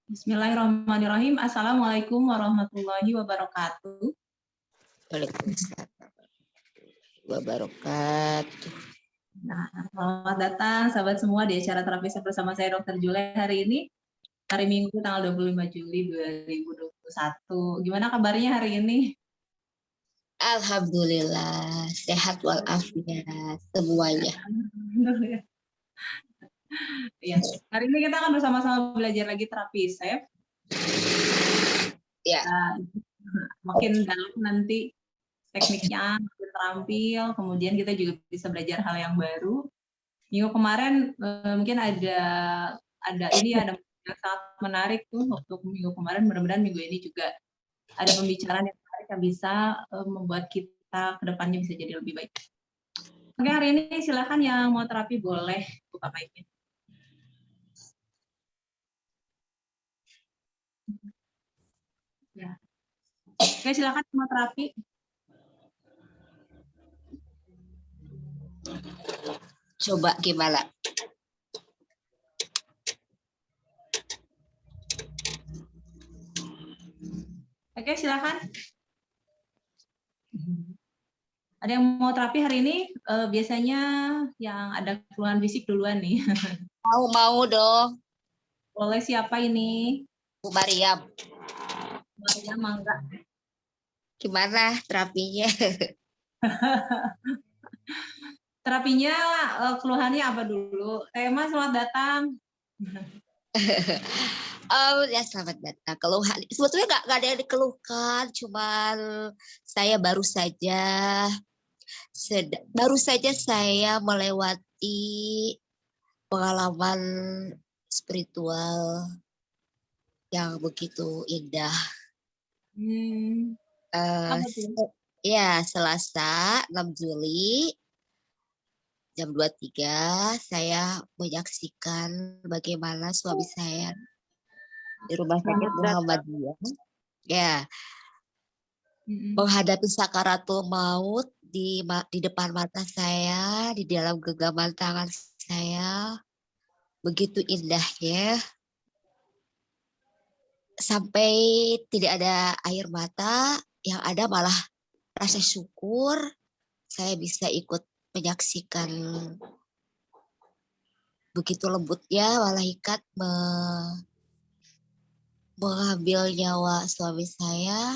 Bismillahirrahmanirrahim. Assalamualaikum warahmatullahi wabarakatuh. Waalaikumsalam wabarakatuh. Nah, selamat datang sahabat semua di acara terapi bersama saya Dr. Jule hari ini. Hari Minggu tanggal 25 Juli 2021. Gimana kabarnya hari ini? Alhamdulillah, sehat walafiat semuanya. Ya, hari ini kita akan bersama-sama belajar lagi terapi SEF. Ya. Makin dalam nanti tekniknya makin terampil, kemudian kita juga bisa belajar hal yang baru. Minggu kemarin mungkin ada yang sangat menarik tuh untuk minggu kemarin. Mudah-mudahan minggu ini juga ada pembicaraan yang menarik yang bisa membuat kita kedepannya bisa jadi lebih baik. Oke, hari ini silakan yang mau terapi boleh buka mic-nya. Ya. Oke, silakan mau terapi. Coba gimana? Oke, silakan. Ada yang mau terapi hari ini? Biasanya yang ada keluhan fisik duluan nih. Mau dong. Boleh, siapa ini? Bu Mariam. Mariam, mangga. Gimana terapinya? Terapinya keluhannya apa dulu? Tema, selamat datang. Ya selamat datang. Keluhan sebetulnya nggak ada yang dikeluhkan, cuman saya baru saja saya melewati pengalaman spiritual yang begitu indah. Ya, Selasa 6 Juli jam 23 saya menyaksikan bagaimana suami saya di rumah sakit Muhammadiyah ya menghadapi sakaratul maut di depan mata saya, di dalam genggaman tangan saya. Begitu indahnya. Sampai tidak ada air mata, yang ada malah rasa syukur saya bisa ikut menyaksikan begitu lembutnya malaikat mengambil nyawa suami saya.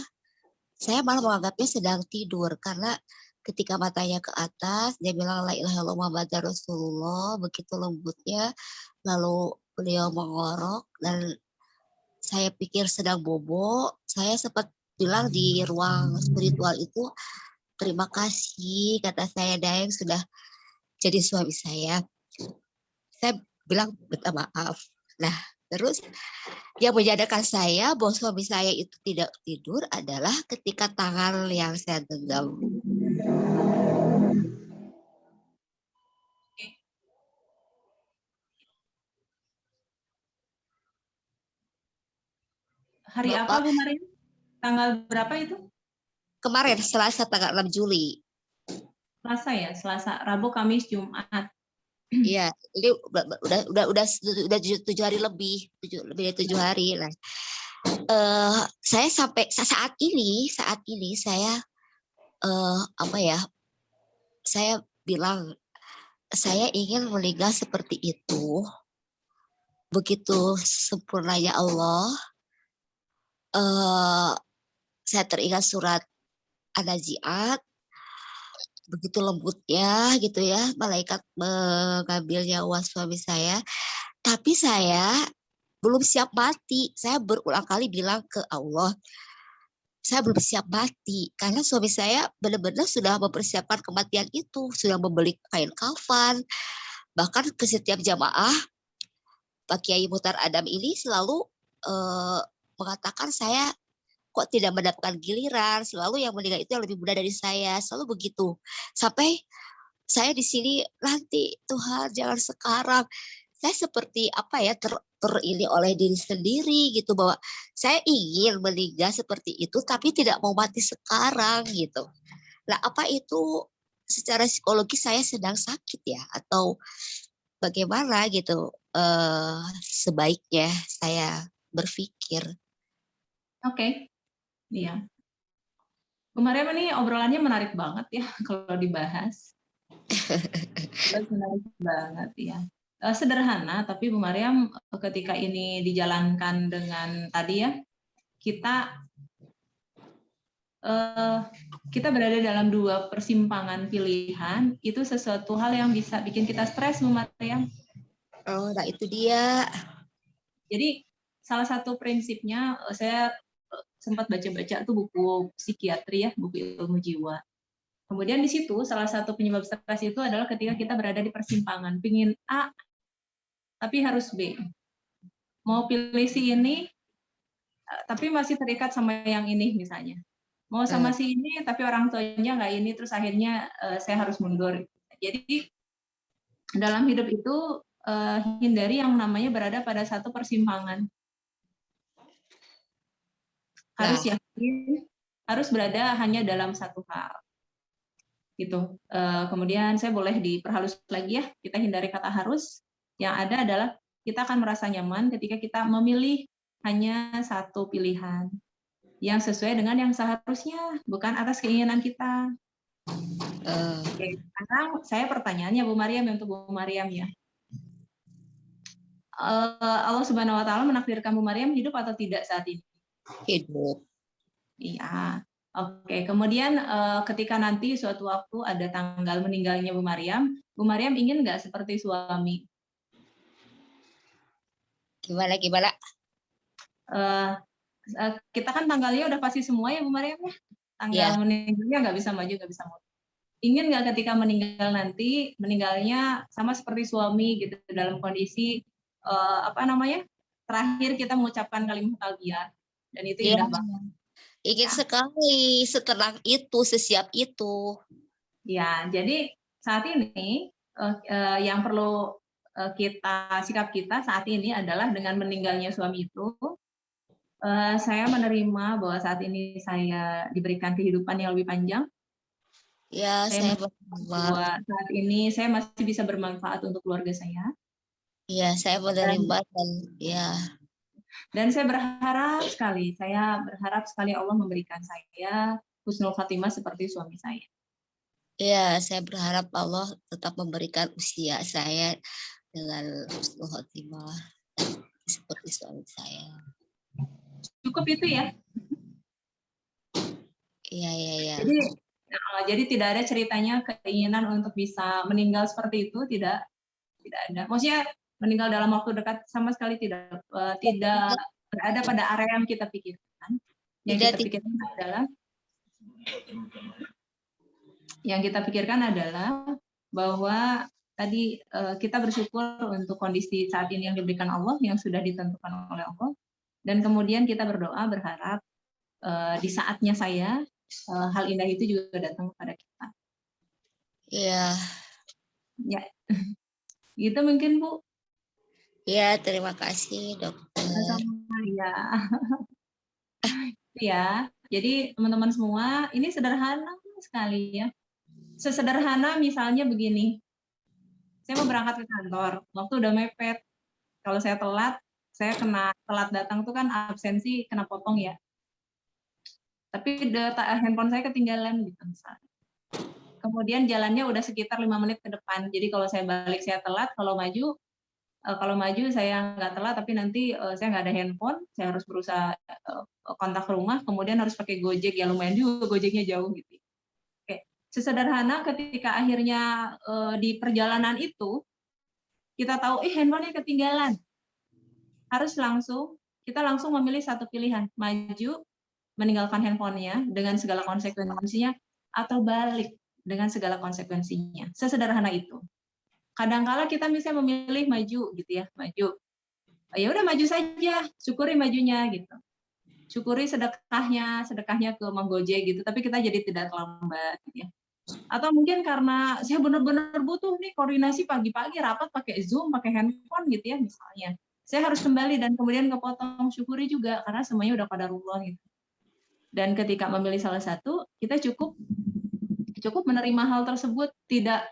Saya malah menganggapnya sedang tidur karena ketika matanya ke atas dia bilang la ilaha illallah Muhammadar Rasulullah, begitu lembutnya, lalu beliau mengorok dan saya pikir sedang bobo. Saya sempat bilang di ruang spiritual itu, terima kasih kata saya Daeng sudah jadi suami saya. Saya bilang minta maaf. Nah, terus yang menjadikan saya bahwa suami saya itu tidak tidur adalah ketika tangan yang saya genggam. Hari apa Bu Mariam? Tanggal berapa itu? Kemarin Selasa tanggal 6 Juli. Selasa ya, Selasa, Rabu, Kamis, Jumat. Iya, ini udah 7 hari lebih dari 7 hari lah. Saya sampai saat ini saya saya bilang saya ingin meninggal seperti itu. Begitu sempurnanya Allah. Saya teringat surat An-Nazi'at, begitu lembutnya gitu ya, malaikat mengambil nyawa suami saya. Tapi saya belum siap mati. Saya berulang kali bilang ke Allah, saya belum siap mati. Karena suami saya benar-benar sudah mempersiapkan kematian itu. Sudah membeli kain kafan. Bahkan ke setiap jamaah, Pak Kiai Muhtar Adam ini selalu mengatakan saya kok tidak mendapatkan giliran, selalu yang meninggal itu yang lebih muda dari saya, selalu begitu. Sampai saya di sini nanti Tuhan jangan sekarang. Saya seperti terini oleh diri sendiri gitu bahwa saya ingin meninggal seperti itu tapi tidak mau mati sekarang gitu. Nah, apa itu secara psikologis saya sedang sakit ya, atau bagaimana gitu sebaiknya saya berpikir. Oke, iya. Kemarin ini obrolannya menarik banget ya kalau dibahas. Menarik banget ya. Sederhana, tapi Bu Mariam ketika ini dijalankan dengan tadi ya, kita kita berada dalam dua persimpangan pilihan, itu sesuatu hal yang bisa bikin kita stres, Bu Mariam. Oh, nah itu dia. Jadi salah satu prinsipnya, saya sempat baca-baca tuh buku psikiatri ya, buku ilmu jiwa. Kemudian di situ salah satu penyebab stres itu adalah ketika kita berada di persimpangan, pingin A tapi harus B. Mau pilih si ini tapi masih terikat sama yang ini misalnya. Mau sama si ini tapi orang tuanya nggak ini, terus akhirnya saya harus mundur. Jadi dalam hidup itu hindari yang namanya berada pada satu persimpangan. Harus yakin, harus berada hanya dalam satu hal. Gitu. Kemudian saya boleh diperhalus lagi ya, kita hindari kata harus. Yang ada adalah kita akan merasa nyaman ketika kita memilih hanya satu pilihan yang sesuai dengan yang seharusnya, bukan atas keinginan kita. Oke, sekarang saya pertanyaannya Bu Mariam, untuk Bu Mariam ya. Allah Subhanahu Wa Taala menakdirkan Bu Mariam hidup atau tidak saat ini? Hidup. Iya. Oke, kemudian ketika nanti suatu waktu ada tanggal meninggalnya Bu Mariam ingin nggak seperti suami? Gimana? Kita kan tanggalnya udah pasti semua ya Bu Mariam ya. Tanggal meninggalnya nggak bisa maju, nggak bisa mundur. Ingin nggak ketika meninggal nanti, meninggalnya sama seperti suami gitu, dalam kondisi terakhir kita mengucapkan kalimat talbiyah, dan itu indah banget. Ingin sekali, setenang itu, sesiap itu. Ya, jadi saat ini yang perlu sikap kita saat ini adalah dengan meninggalnya suami itu, saya menerima bahwa saat ini saya diberikan kehidupan yang lebih panjang. Ya, saya bahwa saat ini saya masih bisa bermanfaat untuk keluarga saya. Iya, saya menerima dan saya berharap sekali Allah memberikan saya husnul khatimah seperti suami saya. Iya, saya berharap Allah tetap memberikan usia saya dengan husnul khatimah seperti suami saya. Cukup itu ya? Iya. Jadi tidak ada ceritanya keinginan untuk bisa meninggal seperti itu, tidak ada. Maksudnya meninggal dalam waktu dekat sama sekali tidak berada pada area yang kita pikirkan. Yang kita pikirkan adalah bahwa tadi kita bersyukur untuk kondisi saat ini yang diberikan Allah, yang sudah ditentukan oleh Allah, dan kemudian kita berdoa berharap di saatnya hal indah itu juga datang kepada kita. Iya. Ya, gitu mungkin Bu. Ya, terima kasih dokter. Ya. Ya, jadi teman-teman semua, ini sederhana sekali ya. Sesederhana misalnya begini, saya mau berangkat ke kantor, waktu udah mepet. Kalau saya telat telat datang tuh kan absensi kena potong ya. Tapi handphone saya ketinggalan gitu misalnya. Kemudian jalannya udah sekitar 5 menit ke depan. Jadi kalau saya balik saya telat, kalau maju saya nggak telat, tapi nanti saya nggak ada handphone, saya harus berusaha kontak rumah, kemudian harus pakai Gojek, ya lumayan juga Gojeknya jauh gitu. Oke, sesederhana ketika akhirnya di perjalanan itu kita tahu handphonenya ketinggalan, kita langsung memilih satu pilihan, maju meninggalkan handphonenya dengan segala konsekuensinya, atau balik dengan segala konsekuensinya. Sesederhana itu. Kadang-kala kita bisa memilih maju gitu ya, maju. Ya udah maju saja, syukuri majunya gitu. Syukuri sedekahnya ke Mang Gojek gitu, tapi kita jadi tidak terlambat gitu ya. Atau mungkin karena saya benar-benar butuh nih koordinasi pagi-pagi rapat pakai Zoom, pakai handphone gitu ya misalnya. Saya harus kembali dan kemudian kepotong, syukuri juga karena semuanya udah qadarullah gitu. Dan ketika memilih salah satu, kita cukup cukup menerima hal tersebut, tidak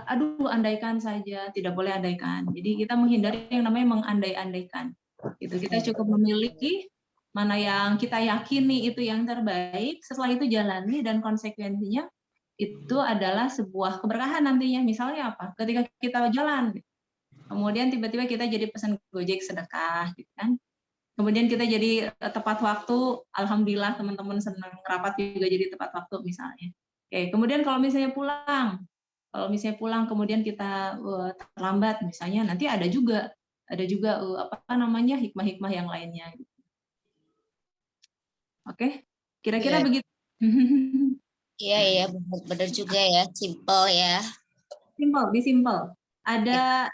aduh andaikan saja, tidak boleh andaikan. Jadi kita menghindari yang namanya mengandai-andaikan. Gitu. Kita cukup memilih mana yang kita yakini itu yang terbaik, setelah itu jalani dan konsekuensinya itu adalah sebuah keberkahan nantinya. Misalnya apa? Ketika kita jalan, kemudian tiba-tiba kita jadi pesan Gojek sedekah, gitu kan? Kemudian kita jadi tepat waktu, alhamdulillah teman-teman senang, rapat juga jadi tepat waktu misalnya. Oke, kemudian kalau misalnya pulang kemudian kita terlambat misalnya, nanti ada juga apa namanya hikmah-hikmah yang lainnya. Oke, kira-kira Iya, begitu. iya, benar juga ya, simple ya. Simple. Ada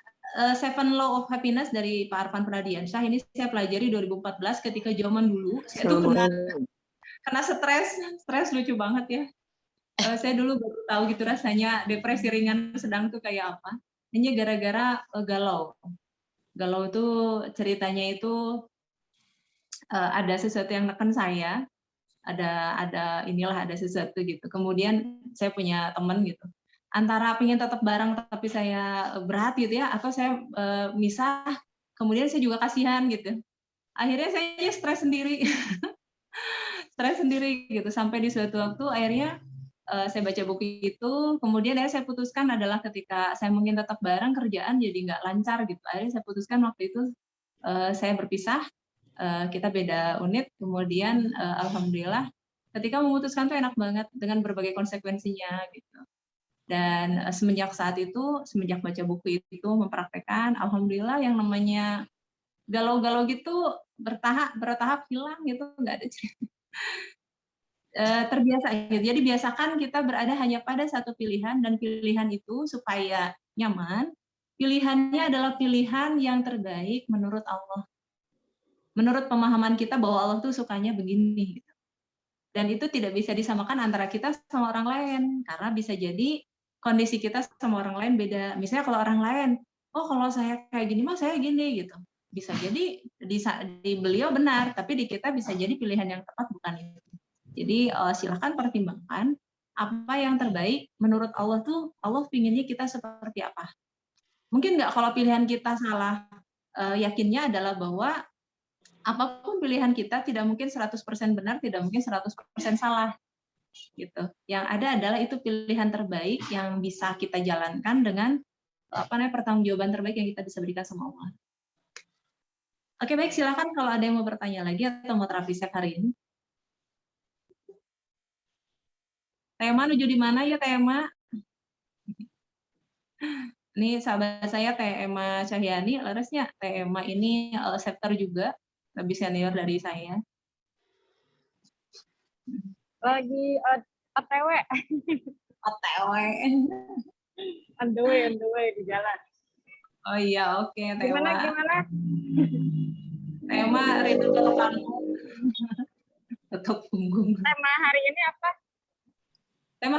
Seven Law of Happiness dari Pak Arfan Pradiansyah. Ini saya pelajari 2014 ketika zaman dulu. Saya tuh kena stres lucu banget ya. Saya dulu baru tahu gitu rasanya depresi ringan sedang tuh kayak apa. Hanya gara-gara galau. Galau itu ceritanya itu ada sesuatu yang neken saya. Ada sesuatu gitu. Kemudian saya punya teman gitu. Antara pengen tetap bareng tapi saya berat gitu ya, atau saya misah, kemudian saya juga kasihan gitu. Akhirnya saya stres sendiri, stres sendiri gitu. Sampai di suatu waktu akhirnya saya baca buku itu, kemudian saya putuskan adalah ketika saya mungkin tetap bareng kerjaan jadi nggak lancar gitu. Akhirnya saya putuskan waktu itu saya berpisah, kita beda unit, kemudian alhamdulillah ketika memutuskan tuh enak banget dengan berbagai konsekuensinya gitu. Dan semenjak saat itu, semenjak baca buku itu mempraktekkan, alhamdulillah yang namanya galau-galau gitu bertahap hilang gitu, nggak ada cerita. Terbiasa gitu. Jadi biasakan kita berada hanya pada satu pilihan dan pilihan itu supaya nyaman. Pilihannya adalah pilihan yang terbaik menurut Allah. Menurut pemahaman kita bahwa Allah tuh sukanya begini. Gitu. Dan itu tidak bisa disamakan antara kita sama orang lain karena bisa jadi kondisi kita sama orang lain beda. Misalnya kalau orang lain, oh kalau saya kayak gini mah saya gini gitu. Bisa jadi di beliau benar, tapi di kita bisa jadi pilihan yang tepat bukan itu. Jadi silakan pertimbangkan apa yang terbaik menurut Allah tuh Allah pinginnya kita seperti apa. Mungkin nggak kalau pilihan kita salah, yakinnya adalah bahwa apapun pilihan kita tidak mungkin 100% benar, tidak mungkin 100% salah. Gitu. Yang ada adalah itu pilihan terbaik yang bisa kita jalankan dengan pertanggungjawaban terbaik yang kita bisa berikan sama Allah. Oke, baik, silakan kalau ada yang mau bertanya lagi atau mau terapi save hari ini. Tema menuju di mana ya Tema? Ini sahabat saya Tema Cahyani, larasnya Tema ini chapter juga, lebih senior dari saya. Lagi OTW. OTW. On the way di jalan. Oh iya, oke, Tema. Gimana? Tema rindu ke panggung. Tetap punggung. Tema hari ini apa? Tema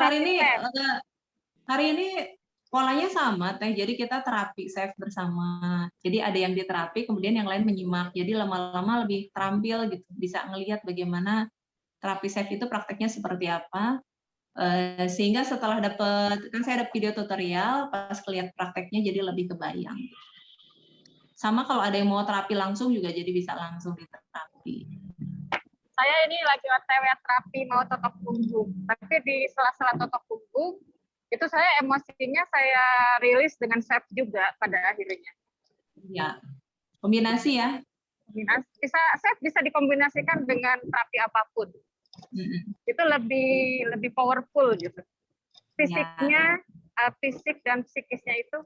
hari ini polanya sama, Teh. Jadi kita terapi save bersama. Jadi ada yang diterapi, kemudian yang lain menyimak. Jadi lama-lama lebih terampil gitu, bisa ngelihat bagaimana terapi save itu prakteknya seperti apa. Sehingga setelah kan saya ada video tutorial, pas lihat prakteknya jadi lebih kebayang. Sama kalau ada yang mau terapi langsung juga jadi bisa langsung diterapi. Saya ini lagi OTW terapi mau totok punggung. Tapi di sela-sela totok punggung, itu saya emosinya saya rilis dengan save juga pada akhirnya. Ya, kombinasi ya. Save bisa dikombinasikan dengan terapi apapun. Itu lebih powerful gitu. Fisiknya, fisik dan psikisnya itu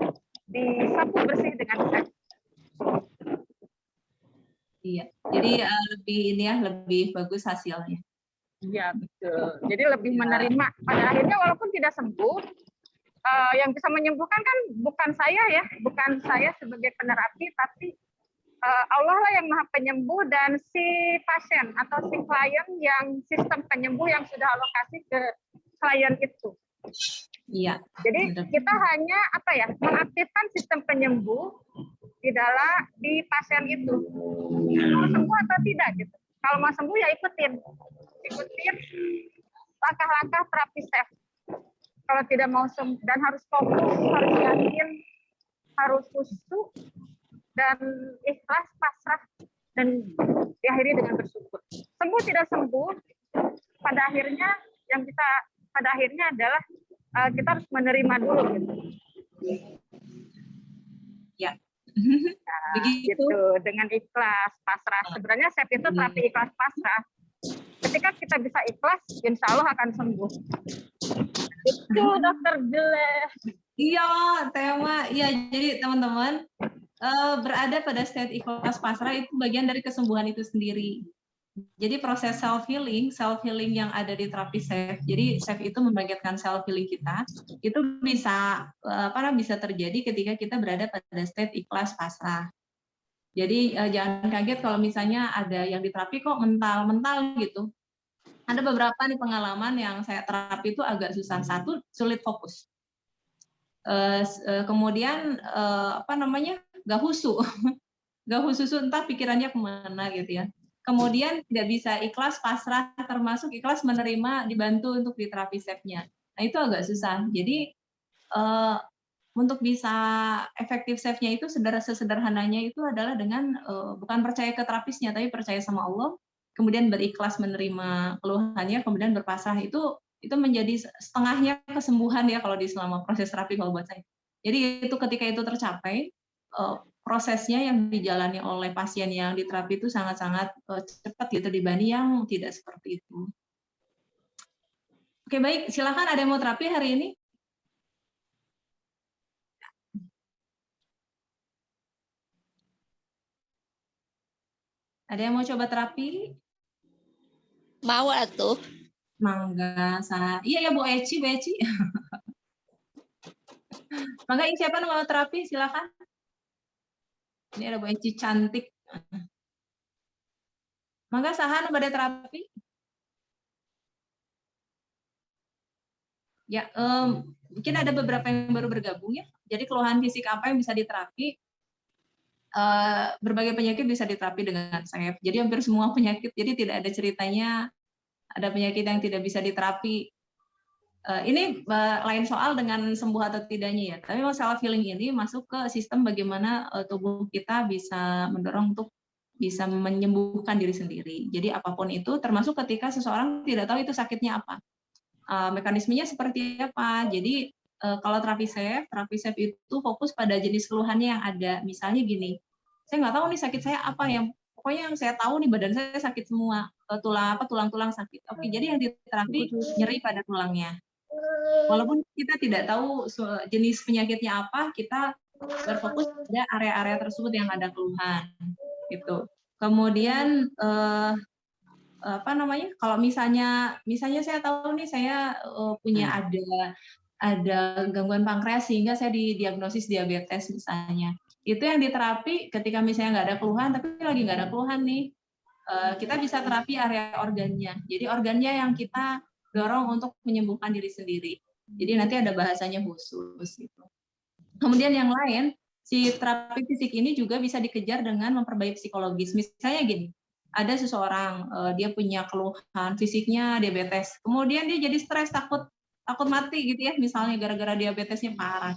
disapu bersih dengan save. Iya, jadi lebih bagus hasilnya. Iya betul. Jadi lebih menerima. Pada akhirnya walaupun tidak sembuh, yang bisa menyembuhkan kan bukan saya ya, bukan saya sebagai penerapi, tapi Allah lah yang maha penyembuh dan si pasien atau si klien yang sistem penyembuh yang sudah alokasi ke klien itu. Iya. Jadi kita hanya mengaktifkan sistem penyembuh di pasien itu. Mau sembuh atau tidak gitu. Kalau mau sembuh ya ikutin langkah-langkah terapi save. kalau tidak mau sembuh dan harus fokus, harus yakin, harus khusyuk dan ikhlas, pasrah, dan diakhiri dengan bersyukur. Sembuh tidak sembuh, pada akhirnya adalah kita harus menerima dulu gitu. Ya. Nah, Begitu. gitu dengan ikhlas, pasrah. Sebenarnya SEP itu terapi ikhlas pasrah. Ketika kita bisa ikhlas, insya Allah akan sembuh. Itu dokter Jule. Iya, tema. Iya, jadi teman-teman berada pada state ikhlas pasrah itu bagian dari kesembuhan itu sendiri. Jadi proses self healing yang ada di terapi SAFE. Jadi SAFE itu membangkitkan self healing kita. Itu bisa bisa terjadi ketika kita berada pada state ikhlas pasrah. Jadi jangan kaget kalau misalnya ada yang di terapi kok mental-mental gitu. Ada beberapa nih pengalaman yang saya terapi itu agak susah. Satu, sulit fokus. Kemudian gak husu. Gak husu entah pikirannya kemana gitu ya. Kemudian tidak bisa ikhlas pasrah, termasuk ikhlas menerima dibantu untuk di terapi SAFE-nya. Nah itu agak susah. Jadi untuk bisa efektif SAFE-nya itu sesederhananya itu adalah dengan bukan percaya ke terapisnya, tapi percaya sama Allah, kemudian berikhlas menerima keluhannya, kemudian berpasrah. Itu menjadi setengahnya kesembuhan ya kalau di selama proses terapi kalau buat saya. Jadi itu ketika itu tercapai, prosesnya yang dijalani oleh pasien yang diterapi itu sangat-sangat cepat gitu dibanding yang tidak seperti itu. Oke, baik, silakan ada yang mau terapi hari ini? Ada yang mau coba terapi? Mau atuh. Mangga, iya ya Bu Eci. Mangga, ini siapa yang mau terapi? Silakan. Ini ada Bu Eci cantik. Mangga sahan pada terapi? Ya, mungkin ada beberapa yang baru bergabung ya. Jadi keluhan fisik apa yang bisa diterapi? Berbagai penyakit bisa diterapi dengan SAFE. Jadi hampir semua penyakit. Jadi tidak ada ceritanya ada penyakit yang tidak bisa diterapi. Ini lain soal dengan sembuh atau tidaknya ya. Tapi masalah healing ini masuk ke sistem bagaimana tubuh kita bisa mendorong untuk bisa menyembuhkan diri sendiri. Jadi apapun itu, termasuk ketika seseorang tidak tahu itu sakitnya apa, mekanismenya seperti apa. Jadi kalau terapi SAFE itu fokus pada jenis keluhannya yang ada. Misalnya gini, saya nggak tahu nih sakit saya apa, yang pokoknya yang saya tahu nih badan saya sakit semua, tulang-tulang sakit. Oke, jadi yang diterapi nyeri pada tulangnya. Walaupun kita tidak tahu jenis penyakitnya apa, kita berfokus pada area-area tersebut yang ada keluhan, gitu. Kemudian kalau misalnya saya tahu nih saya punya ada gangguan pankreas sehingga saya didiagnosis diabetes misalnya. Itu yang diterapi ketika misalnya nggak ada keluhan, tapi lagi nggak ada keluhan nih, kita bisa terapi area organnya. Jadi organnya yang kita dorong untuk menyembuhkan diri sendiri. Jadi nanti ada bahasanya khusus gitu. Kemudian yang lain, si terapi fisik ini juga bisa dikejar dengan memperbaiki psikologis. Misalnya gini, ada seseorang dia punya keluhan fisiknya diabetes, kemudian dia jadi stres, takut mati gitu ya, misalnya gara-gara diabetesnya parah.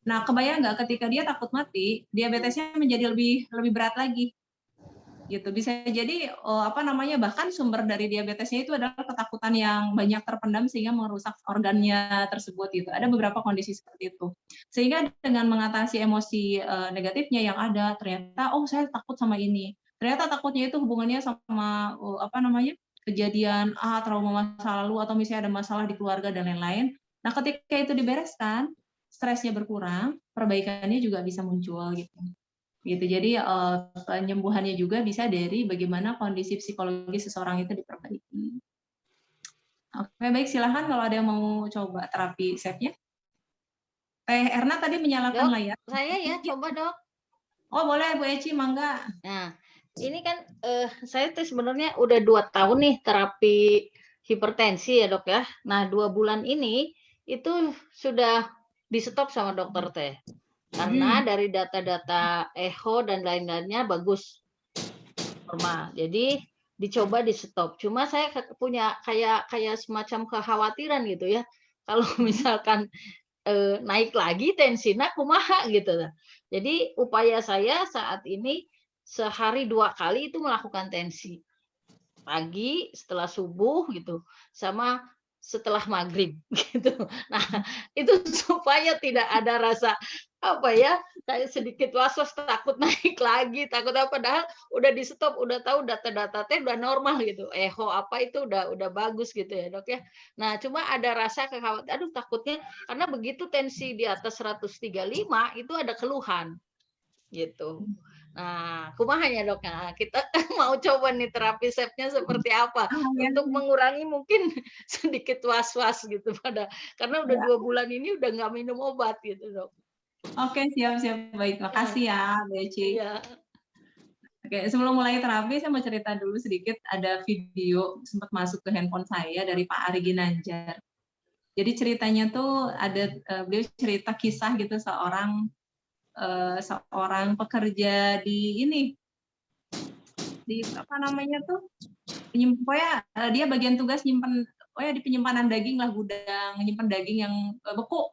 Nah, kebayang nggak ketika dia takut mati, diabetesnya menjadi lebih berat lagi. Gitu. Bisa jadi bahkan sumber dari diabetesnya itu adalah ketakutan yang banyak terpendam sehingga merusak organnya tersebut gitu. Ada beberapa kondisi seperti itu. Sehingga dengan mengatasi emosi negatifnya yang ada, ternyata saya takut sama ini. Ternyata takutnya itu hubungannya sama kejadian trauma masa lalu atau misalnya ada masalah di keluarga dan lain-lain. Nah, ketika itu dibereskan, stresnya berkurang, perbaikannya juga bisa muncul gitu. Jadi penyembuhannya juga bisa dari bagaimana kondisi psikologi seseorang itu diperbaiki. Oke, baik, silahkan kalau ada yang mau coba terapi SAFE-nya. Teh Erna tadi menyalakan Dok, layar. saya ya coba dok. Oh boleh Bu Eci, mangga. Nah ini kan saya tuh sebenarnya udah 2 tahun nih terapi hipertensi ya dok ya. Nah 2 bulan ini itu sudah di stop sama dokter teh. Karena dari data-data echo dan lain-lainnya bagus, normal. Jadi dicoba di stop. Cuma saya punya kayak semacam kekhawatiran gitu ya. kalau misalkan naik lagi tensina kumaha gitu. Jadi upaya saya saat ini sehari 2 kali itu melakukan tensi. Pagi setelah subuh gitu, sama setelah maghrib gitu. Nah, itu supaya tidak ada rasa apa ya, kayak sedikit was-was takut naik lagi, takut apa, padahal udah di stop, udah tahu data-data teh udah normal gitu. Echo apa itu udah bagus gitu ya, Dok ya. Nah, cuma ada rasa kekhawatiran, aduh takutnya karena begitu tensi di atas 135 itu ada keluhan gitu. Nah, kumaha ya, Dok? Nah, kita mau coba nih terapi SEP-nya seperti apa Ya, untuk mengurangi mungkin sedikit was-was gitu karena udah ya. 2 bulan ini udah nggak minum obat gitu, Dok. Oke, siap-siap. Baik, makasih ya, Beci. Iya. Oke, sebelum mulai terapi, saya mau cerita dulu sedikit. Ada video sempat masuk ke handphone saya dari Pak Ari Ginanjar. Jadi ceritanya tuh ada beliau cerita kisah gitu seorang pekerja di apa namanya tuh, pokoknya dia bagian tugas nyimpen, pokoknya di penyimpanan daging lah, gudang nyimpen daging yang beku,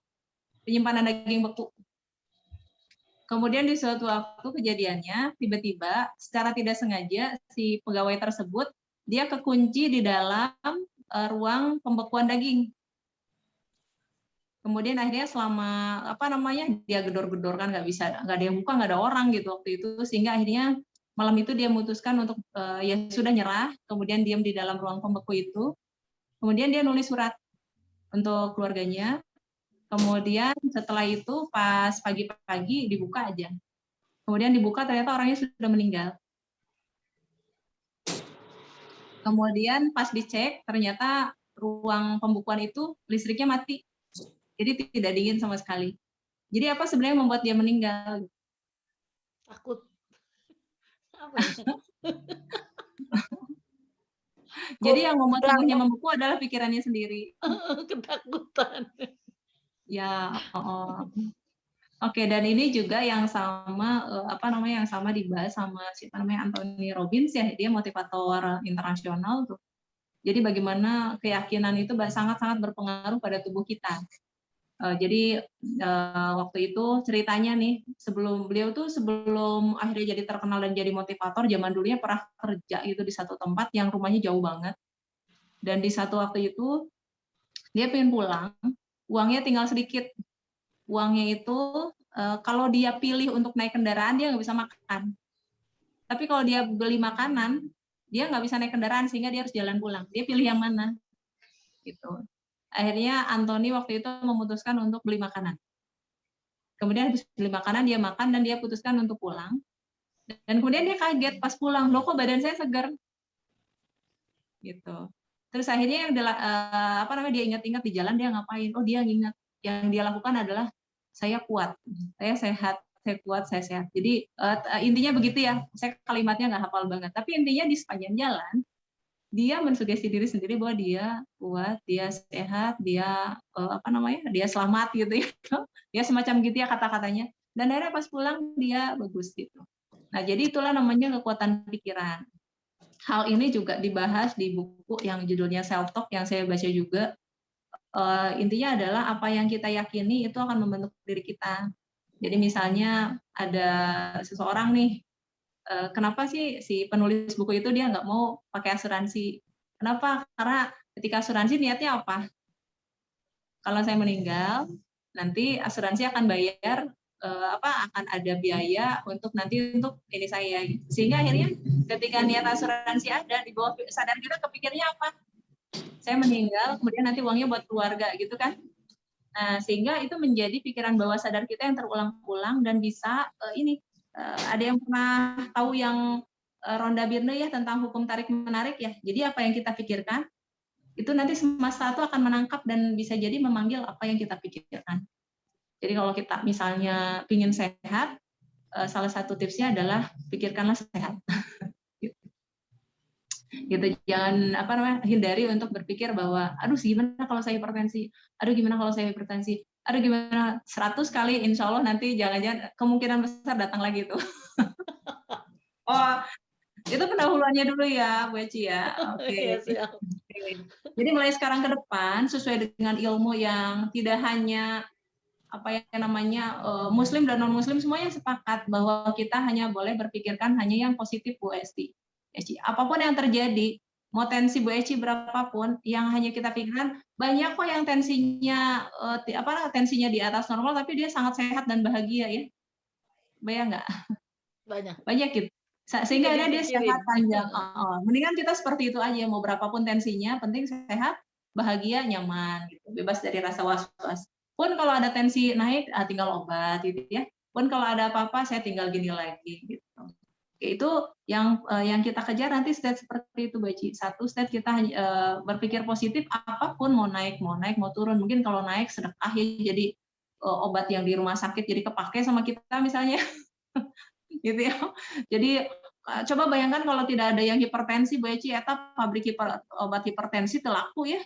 penyimpanan daging beku. Kemudian di suatu waktu kejadiannya, tiba-tiba secara tidak sengaja si pegawai tersebut dia kekunci di dalam ruang pembekuan daging. Kemudian akhirnya selama dia gedor-gedor kan nggak ada yang buka, nggak ada orang gitu waktu itu, sehingga akhirnya malam itu dia memutuskan untuk ya sudah nyerah, kemudian diam di dalam ruang pembeku itu. Kemudian dia nulis surat untuk keluarganya. Kemudian setelah itu pas pagi-pagi dibuka aja. Kemudian dibuka ternyata orangnya sudah meninggal. Kemudian pas dicek ternyata ruang pembukuan itu listriknya mati. Jadi tidak dingin sama sekali. Jadi apa sebenarnya yang membuat dia meninggal? Takut. Apa ya? Jadi yang membuat tubuhnya membeku adalah pikirannya sendiri. Ketakutan. Ya, Oke, dan ini juga yang sama yang sama dibahas sama siapa namanya Anthony Robbins ya, dia motivator internasional tuh. Jadi bagaimana keyakinan itu sangat-sangat berpengaruh pada tubuh kita. Jadi waktu itu ceritanya nih, beliau sebelum akhirnya jadi terkenal dan jadi motivator, zaman dulunya pernah kerja itu di satu tempat yang rumahnya jauh banget. Dan di satu waktu itu dia pengen pulang, uangnya tinggal sedikit. Uangnya itu kalau dia pilih untuk naik kendaraan dia nggak bisa makan. Tapi kalau dia beli makanan dia nggak bisa naik kendaraan sehingga dia harus jalan pulang. Dia pilih yang mana? Gitu. Akhirnya Anthony waktu itu memutuskan untuk beli makanan. Kemudian habis beli makanan dia makan dan dia putuskan untuk pulang. Dan kemudian dia kaget pas pulang, loh kok badan saya segar? Gitu. Terus akhirnya dia ingat-ingat di jalan dia ngapain? Oh dia ingat yang dia lakukan adalah saya kuat, saya sehat, saya kuat, saya sehat. Jadi intinya begitu ya. Saya kalimatnya nggak hafal banget. Tapi intinya di sepanjang jalan dia mensugesti diri sendiri bahwa dia kuat, dia sehat, dia dia selamat gitu ya. Dia semacam gitu ya kata-katanya. Dan akhirnya pas pulang dia bagus gitu. Nah jadi itulah namanya kekuatan pikiran. Hal ini juga dibahas di buku yang judulnya Self Talk yang saya baca juga. Intinya adalah apa yang kita yakini itu akan membentuk diri kita. Jadi misalnya ada seseorang nih, kenapa sih si penulis buku itu dia nggak mau pakai asuransi? Kenapa? Karena ketika asuransi niatnya apa? Kalau saya meninggal, nanti asuransi akan bayar akan ada biaya untuk ini saya. Sehingga akhirnya ketika niat asuransi ada di bawah sadar kita kepikirnya apa? Saya meninggal, kemudian nanti uangnya buat keluarga gitu kan. Nah, sehingga itu menjadi pikiran bawah sadar kita yang terulang-ulang dan bisa ada yang pernah tahu yang Ronda Birne ya tentang hukum tarik-menarik ya. Jadi apa yang kita pikirkan, itu nanti semesta itu akan menangkap dan bisa jadi memanggil apa yang kita pikirkan. Jadi kalau kita misalnya ingin sehat, salah satu tipsnya adalah pikirkanlah sehat. Gitu, jangan hindari untuk berpikir bahwa aduh gimana kalau saya hipertensi, aduh gimana kalau saya hipertensi, aduh gimana 100 kali insya Allah nanti jangan-jangan kemungkinan besar datang lagi tuh. Oh Itu pendahuluannya dulu ya, Bu Eci ya. Iya, Oke. siap. Jadi mulai sekarang ke depan sesuai dengan ilmu yang tidak hanya apa yang namanya Muslim dan non Muslim semuanya sepakat bahwa kita hanya boleh berpikirkan hanya yang positif, Bu Eci. Apapun yang terjadi, mau tensi Bu Eci berapapun, yang hanya kita pikirkan banyak kok yang tensinya tensinya di atas normal tapi dia sangat sehat dan bahagia ya. Bayang nggak? Banyak. Banyak gitu. Itu Sehingga jadi dia pikirin. sehat panjang. Mendingan kita seperti itu aja, mau berapapun tensinya, penting sehat, bahagia, nyaman, gitu. Bebas dari rasa was-was. Pun kalau ada tensi naik, tinggal obat, gitu ya. Pun kalau ada apa-apa, saya tinggal gini lagi, gitu. Itu yang kita kejar nanti state seperti itu, Baci. Satu state kita berpikir positif, apapun mau naik, mau turun. Mungkin kalau naik sedekah ya, jadi obat yang di rumah sakit jadi kepake sama kita misalnya. Gitu ya. Jadi coba bayangkan kalau tidak ada yang hipertensi, Bu Eci, eta pabrik obat hipertensi teu laku ya.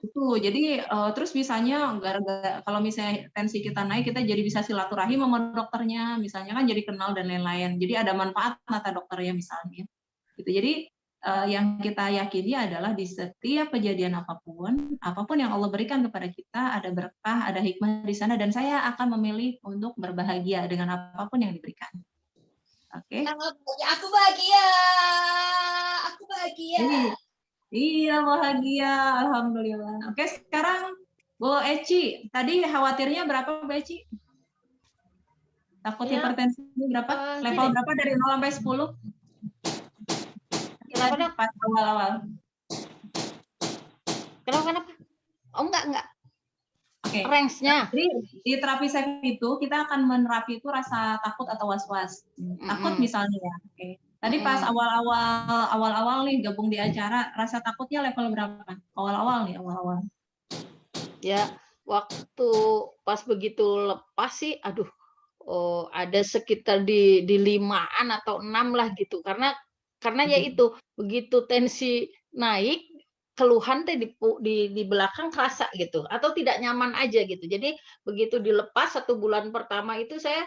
Itu. Jadi terus misalnya gara-gara kalau misalnya tensi kita naik, kita jadi bisa silaturahim sama dokternya, misalnya kan jadi kenal dan lain-lain. Jadi ada manfaat kata dokternya misalnya. Gitu. Jadi yang kita yakini adalah di setiap kejadian apapun yang Allah berikan kepada kita ada berkah, ada hikmah di sana dan saya akan memilih untuk berbahagia dengan apapun yang diberikan. Oke. Aku bahagia. Aku bahagia. Iya bahagia, alhamdulillah. Oke, sekarang Bu Eci, tadi khawatirnya berapa Bu Eci? Takut Ya, hipertensi berapa? Level gini. berapa dari 0 sampai 10? Kenapa, Dok? Pas awal-awal. Kenapa? Oh, enggak. Oke. Range-nya. Jadi di terapi seks itu kita akan menerapi itu rasa takut atau was-was. Takut misalnya ya. Oke. Tadi pas awal-awal nih gabung di acara, rasa takutnya level berapa? Awal-awal. Ya, waktu pas begitu lepas sih, aduh, ada sekitar di 5-an atau 6 lah gitu. Karena ya itu, begitu tensi naik, keluhan teh di belakang kerasa gitu, atau tidak nyaman aja gitu. Jadi begitu dilepas 1 bulan pertama itu saya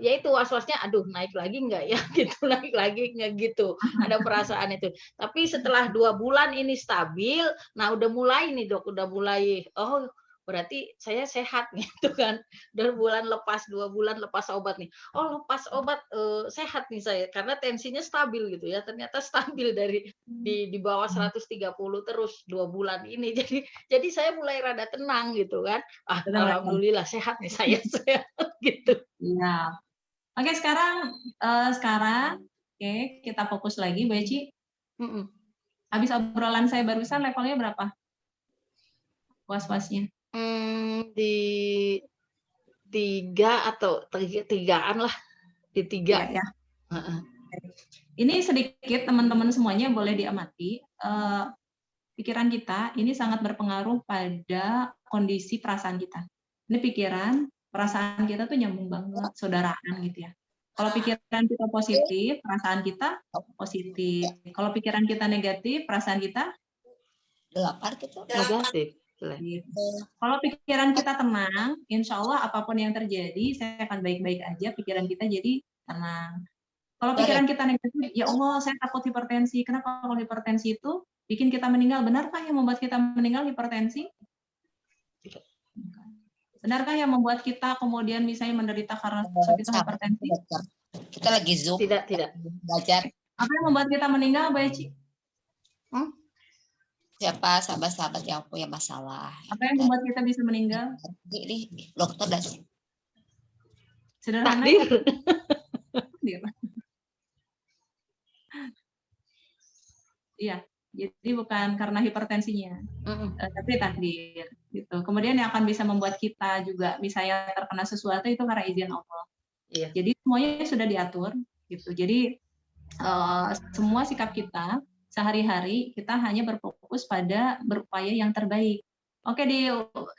ya itu was-wasnya, aduh naik lagi nggak ya gitu, naik lagi nggak gitu, ada perasaan itu. Tapi setelah 2 bulan ini stabil, nah udah mulai nih Dok, udah mulai, oh berarti saya sehat gitu kan. 2 bulan lepas obat nih. Oh lepas obat sehat nih saya karena tensinya stabil gitu ya. Ternyata stabil dari di bawah 130 terus 2 bulan ini. Jadi saya mulai rada tenang gitu kan. Alhamdulillah sehat nih saya gitu. Iya. Oke, sekarang kita fokus lagi Bu Eci. Habis obrolan saya barusan levelnya berapa? Was-wasnya? Di 3 atau 3-an lah, di 3 ya. Ini sedikit teman-teman semuanya boleh diamati. Pikiran kita ini sangat berpengaruh pada kondisi perasaan kita. Ini pikiran, perasaan kita tuh nyambung banget, saudaraan gitu ya. Kalau pikiran kita positif, perasaan kita positif. Kalau pikiran kita negatif, perasaan kita negatif. Kalau pikiran kita tenang, insya Allah apapun yang terjadi, saya akan baik-baik aja. Pikiran kita jadi tenang. Kalau pikiran kita negatif, ya Allah, saya takut hipertensi. Kenapa kalau hipertensi itu bikin kita meninggal? Benarkah yang membuat kita meninggal hipertensi? Benarkah yang membuat kita kemudian misalnya menderita karena sakit hipertensi? Kita lagi Zoom. Tidak. Belajar. Apa yang membuat kita meninggal, Mbak Eci? Siapa sahabat-sahabat yang punya masalah? Apa yang membuat kita bisa meninggal? Ini dokter dan sederhana. Iya, jadi bukan karena hipertensinya, tapi takdir. Gitu. Kemudian yang akan bisa membuat kita juga misalnya terkena sesuatu itu karena izin Allah. Iya. Jadi semuanya sudah diatur. Gitu. Jadi semua sikap kita sehari-hari kita hanya berfokus pada berupaya yang terbaik. Oke,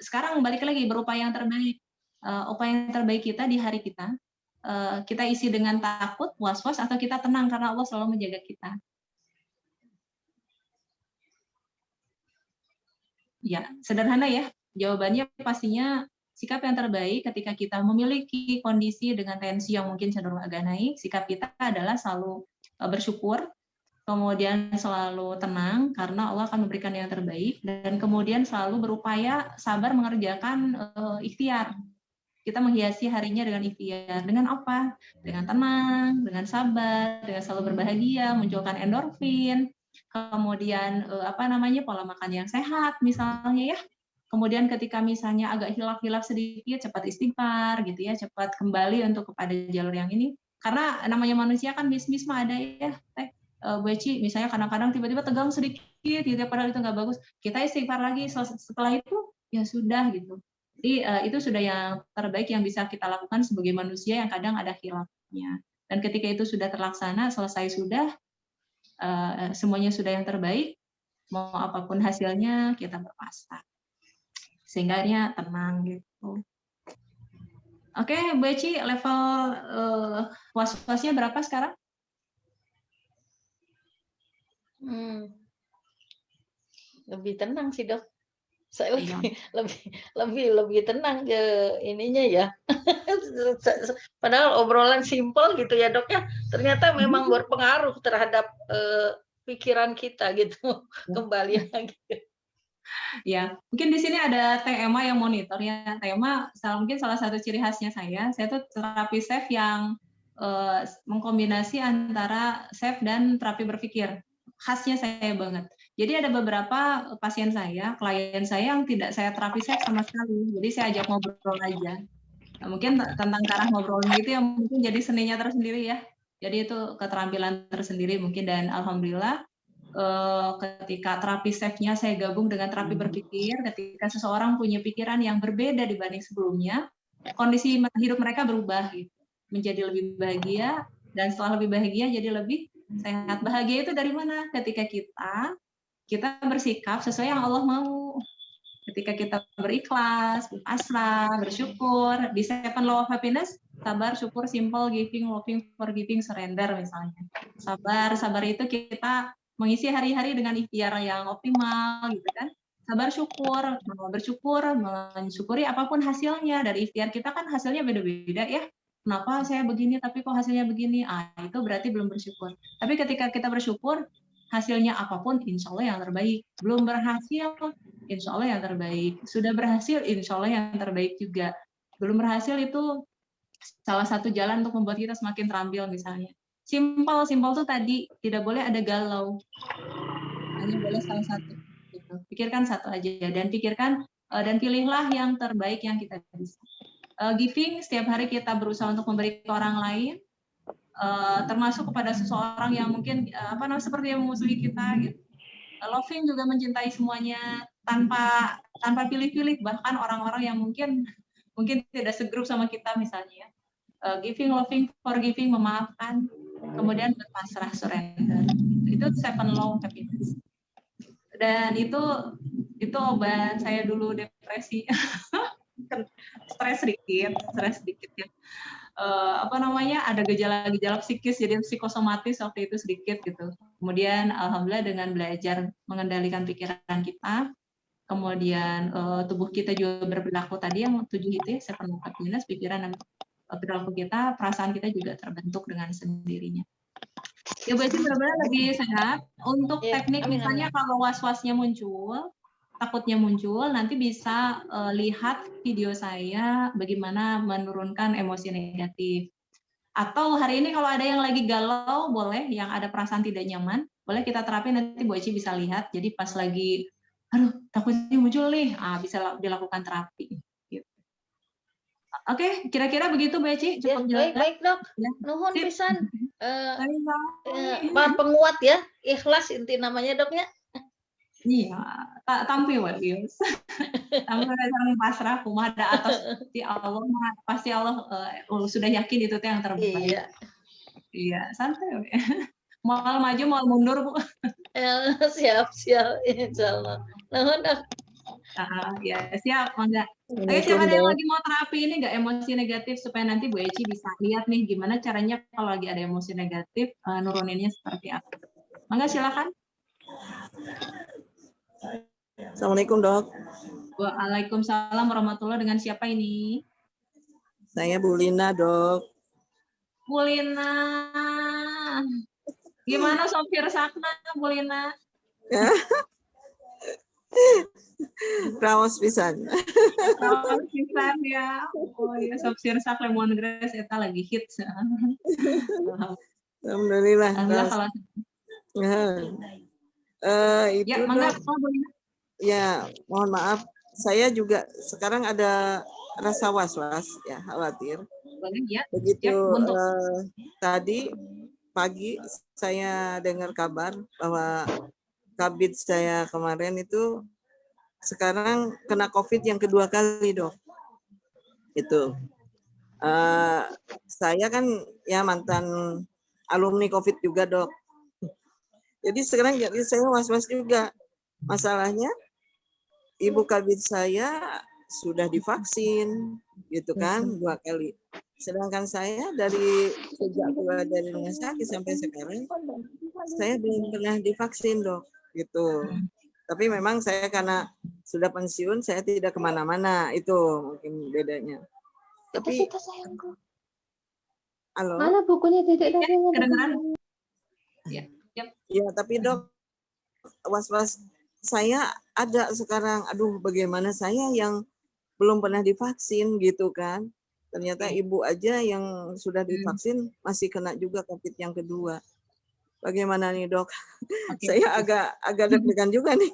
sekarang balik lagi berupaya yang terbaik. Upaya yang terbaik kita di hari kita, kita isi dengan takut, was-was, atau kita tenang karena Allah selalu menjaga kita. Ya, sederhana ya. Jawabannya pastinya sikap yang terbaik ketika kita memiliki kondisi dengan tensi yang mungkin cenderung agak naik, sikap kita adalah selalu bersyukur, kemudian selalu tenang karena Allah akan memberikan yang terbaik, dan kemudian selalu berupaya sabar mengerjakan ikhtiar. Kita menghiasi harinya dengan ikhtiar. Dengan apa? Dengan tenang, dengan sabar, dengan selalu berbahagia, munculkan endorfin, kemudian pola makan yang sehat misalnya ya. Kemudian ketika misalnya agak hilaf-hilaf sedikit, cepat istighfar gitu ya, cepat kembali untuk kepada jalur yang ini. Karena namanya manusia kan miss ada ya, Bu Eci, misalnya kadang-kadang tiba-tiba tegang sedikit gitu ya, padahal itu nggak bagus. Kita istighfar lagi, setelah itu ya sudah gitu. Jadi itu sudah yang terbaik yang bisa kita lakukan sebagai manusia yang kadang ada hilafnya. Dan ketika itu sudah terlaksana, selesai sudah, semuanya sudah yang terbaik, mau apapun hasilnya kita berpasrah. Sehingga dia tenang gitu. Oke, Bu Eci, level was-wasnya berapa sekarang? Lebih tenang sih, Dok. Saya lebih tenang ke ininya ya. Padahal obrolan simpel gitu ya, Dok ya. Ternyata memang berpengaruh terhadap pikiran kita gitu. Kembali lagi. Ya, mungkin di sini ada Teh Emma yang monitor ya. Teh Emma mungkin salah satu ciri khasnya saya tuh terapi safe yang mengkombinasi antara safe dan terapi berpikir. Khasnya saya banget. Jadi ada beberapa pasien saya, klien saya yang tidak saya terapi safe sama sekali. Jadi saya ajak ngobrol aja. Nah, mungkin tentang cara ngobrolnya itu yang mungkin jadi seninya tersendiri ya. Jadi itu keterampilan tersendiri mungkin, dan alhamdulillah ketika terapi safe-nya saya gabung dengan terapi berpikir, ketika seseorang punya pikiran yang berbeda dibanding sebelumnya, kondisi hidup mereka berubah gitu, menjadi lebih bahagia, dan setelah lebih bahagia jadi lebih sehat. Bahagia itu dari mana? Ketika kita bersikap sesuai yang Allah mau. Ketika kita berikhlas, berpasrah, bersyukur, di 7 Law of Happiness, sabar, syukur, simple, giving, loving, forgiving, surrender misalnya. Sabar itu kita mengisi hari-hari dengan ikhtiar yang optimal gitu kan. Sabar, syukur, bersyukur, mensyukuri apapun hasilnya. Dari ikhtiar kita kan hasilnya beda-beda ya. Kenapa saya begini tapi kok hasilnya begini? Itu berarti belum bersyukur. Tapi ketika kita bersyukur, hasilnya apapun insya Allah yang terbaik. Belum berhasil, insya Allah yang terbaik. Sudah berhasil, insya Allah yang terbaik juga. Belum berhasil itu salah satu jalan untuk membuat kita semakin terampil misalnya. Simpel tuh tadi, tidak boleh ada galau. Hanya boleh salah satu. Gitu. Pikirkan satu aja, dan pikirkan dan pilihlah yang terbaik yang kita bisa. Giving, setiap hari kita berusaha untuk memberi ke orang lain, termasuk kepada seseorang yang mungkin seperti yang memusuhi kita gitu. Loving juga mencintai semuanya tanpa pilih-pilih, bahkan orang-orang yang mungkin tidak segrup sama kita misalnya. Giving, loving, forgiving, memaafkan, kemudian berpasrah, surrender. Itu 7 Law of Happiness. Dan itu obat saya dulu depresi. stres sedikit ya. Ada gejala-gejala psikis, jadi psikosomatis waktu itu sedikit gitu. Kemudian alhamdulillah dengan belajar mengendalikan pikiran kita, kemudian tubuh kita juga berperilaku tadi yang 7 itu ya, 7 Law of Happiness, pikiran dan perilaku kita, perasaan kita juga terbentuk dengan sendirinya. Ya berarti benar-benar lebih sehat. Untuk teknik misalnya kalau was-wasnya muncul, takutnya muncul, nanti bisa lihat video saya bagaimana menurunkan emosi negatif. Atau hari ini kalau ada yang lagi galau, boleh, yang ada perasaan tidak nyaman, boleh kita terapin, nanti Bu Eci bisa lihat. Jadi pas lagi, takutnya muncul nih, bisa dilakukan terapi. Gitu. Oke, kira-kira begitu Bu Eci. Cukup jelas. Baik Dok, nuhun pisan. Penguat ya, ikhlas inti namanya Dok ya. Iya, tampil Bius. Tampil saling pasrah, kumaha ada atas pasti Allah sudah yakin itu yang terbaik. Iya, santai. Mau maju, mau mundur Bu. Siap, insyaallah. Nuhun Dok. Ya siap, mangga. Oke, siapa yang lagi mau terapi ini nggak emosi negatif supaya nanti Bu Eci bisa lihat nih gimana caranya kalau lagi ada emosi negatif nuruninnya seperti apa. Mangga silakan. Assalamualaikum dok. Waalaikumsalam warahmatullahi. Dengan siapa ini? Saya Bu Lina dok. Bu Lina. Gimana sopir Sakna, Bu Lina? Raos pisan. Raos pisan ya. Oh ya, sopir sak lemongrass eta lagi hits. Alhamdulillah. Alhamdulillah kalau Itu ya, mangga, dok. Bu Lina. Ya, mohon maaf. Saya juga sekarang ada rasa was-was, ya khawatir. Boleh ya. Begitu Ya, tadi pagi saya dengar kabar bahwa kabid saya kemarin itu sekarang kena COVID yang kedua kali dok. Itu saya kan ya mantan alumni COVID juga dok. Jadi sekarang jadi saya was-was juga. Masalahnya ibu kabid saya sudah divaksin gitu kan 2 kali. Sedangkan saya dari sejak keluar dari rumah sakit sampai sekarang saya belum pernah divaksin dok gitu. Tapi memang saya karena sudah pensiun saya tidak kemana-mana, itu mungkin bedanya. Tapi halo. Mana bukunya Dedek tadi? Kedengeran? Ya, tapi dok was-was saya ada sekarang. Aduh, bagaimana saya yang belum pernah divaksin gitu kan? Ternyata ibu aja yang sudah divaksin masih kena juga COVID yang kedua. Bagaimana nih dok? Saya agak deg-degan juga nih.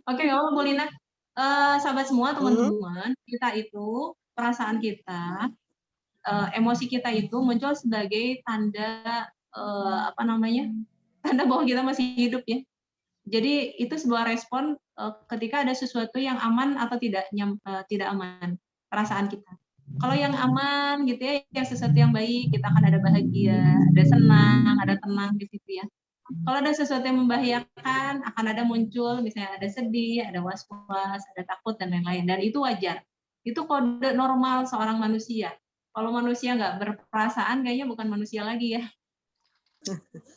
Oke, kalau Bu Lina, sahabat semua, teman-teman, kita itu perasaan kita, emosi kita itu muncul sebagai tanda tanda bahwa kita masih hidup ya. Jadi itu sebuah respon ketika ada sesuatu yang aman atau tidak aman, perasaan kita. Kalau yang aman gitu ya, yang sesuatu yang baik, kita akan ada bahagia, ada senang, ada tenang di situ ya. Kalau ada sesuatu yang membahayakan, akan ada muncul, misalnya ada sedih, ada was-was, ada takut, dan lain-lain. Dan itu wajar. Itu kode normal seorang manusia. Kalau manusia nggak berperasaan, kayaknya bukan manusia lagi ya.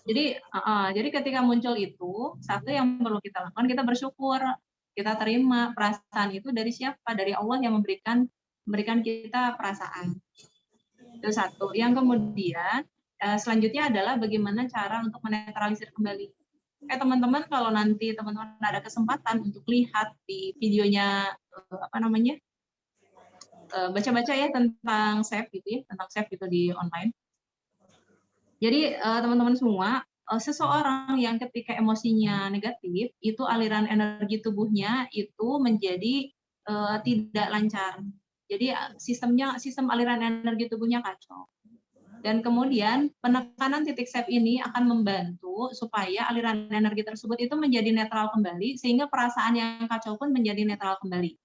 Jadi ketika muncul itu, satu yang perlu kita lakukan, kita bersyukur. Kita terima perasaan itu dari siapa? Dari Allah yang memberikan kita perasaan. Itu satu. Yang kemudian, selanjutnya adalah bagaimana cara untuk menetralisir kembali. Teman-teman, kalau nanti teman-teman ada kesempatan untuk lihat di videonya baca-baca ya tentang SAFE gitu ya, tentang SAFE itu di online. Jadi teman-teman semua, seseorang yang ketika emosinya negatif, itu aliran energi tubuhnya itu menjadi tidak lancar. Jadi sistem aliran energi tubuhnya kacau. Dan kemudian penekanan titik SAFE ini akan membantu supaya aliran energi tersebut itu menjadi netral kembali, sehingga perasaan yang kacau pun menjadi netral kembali.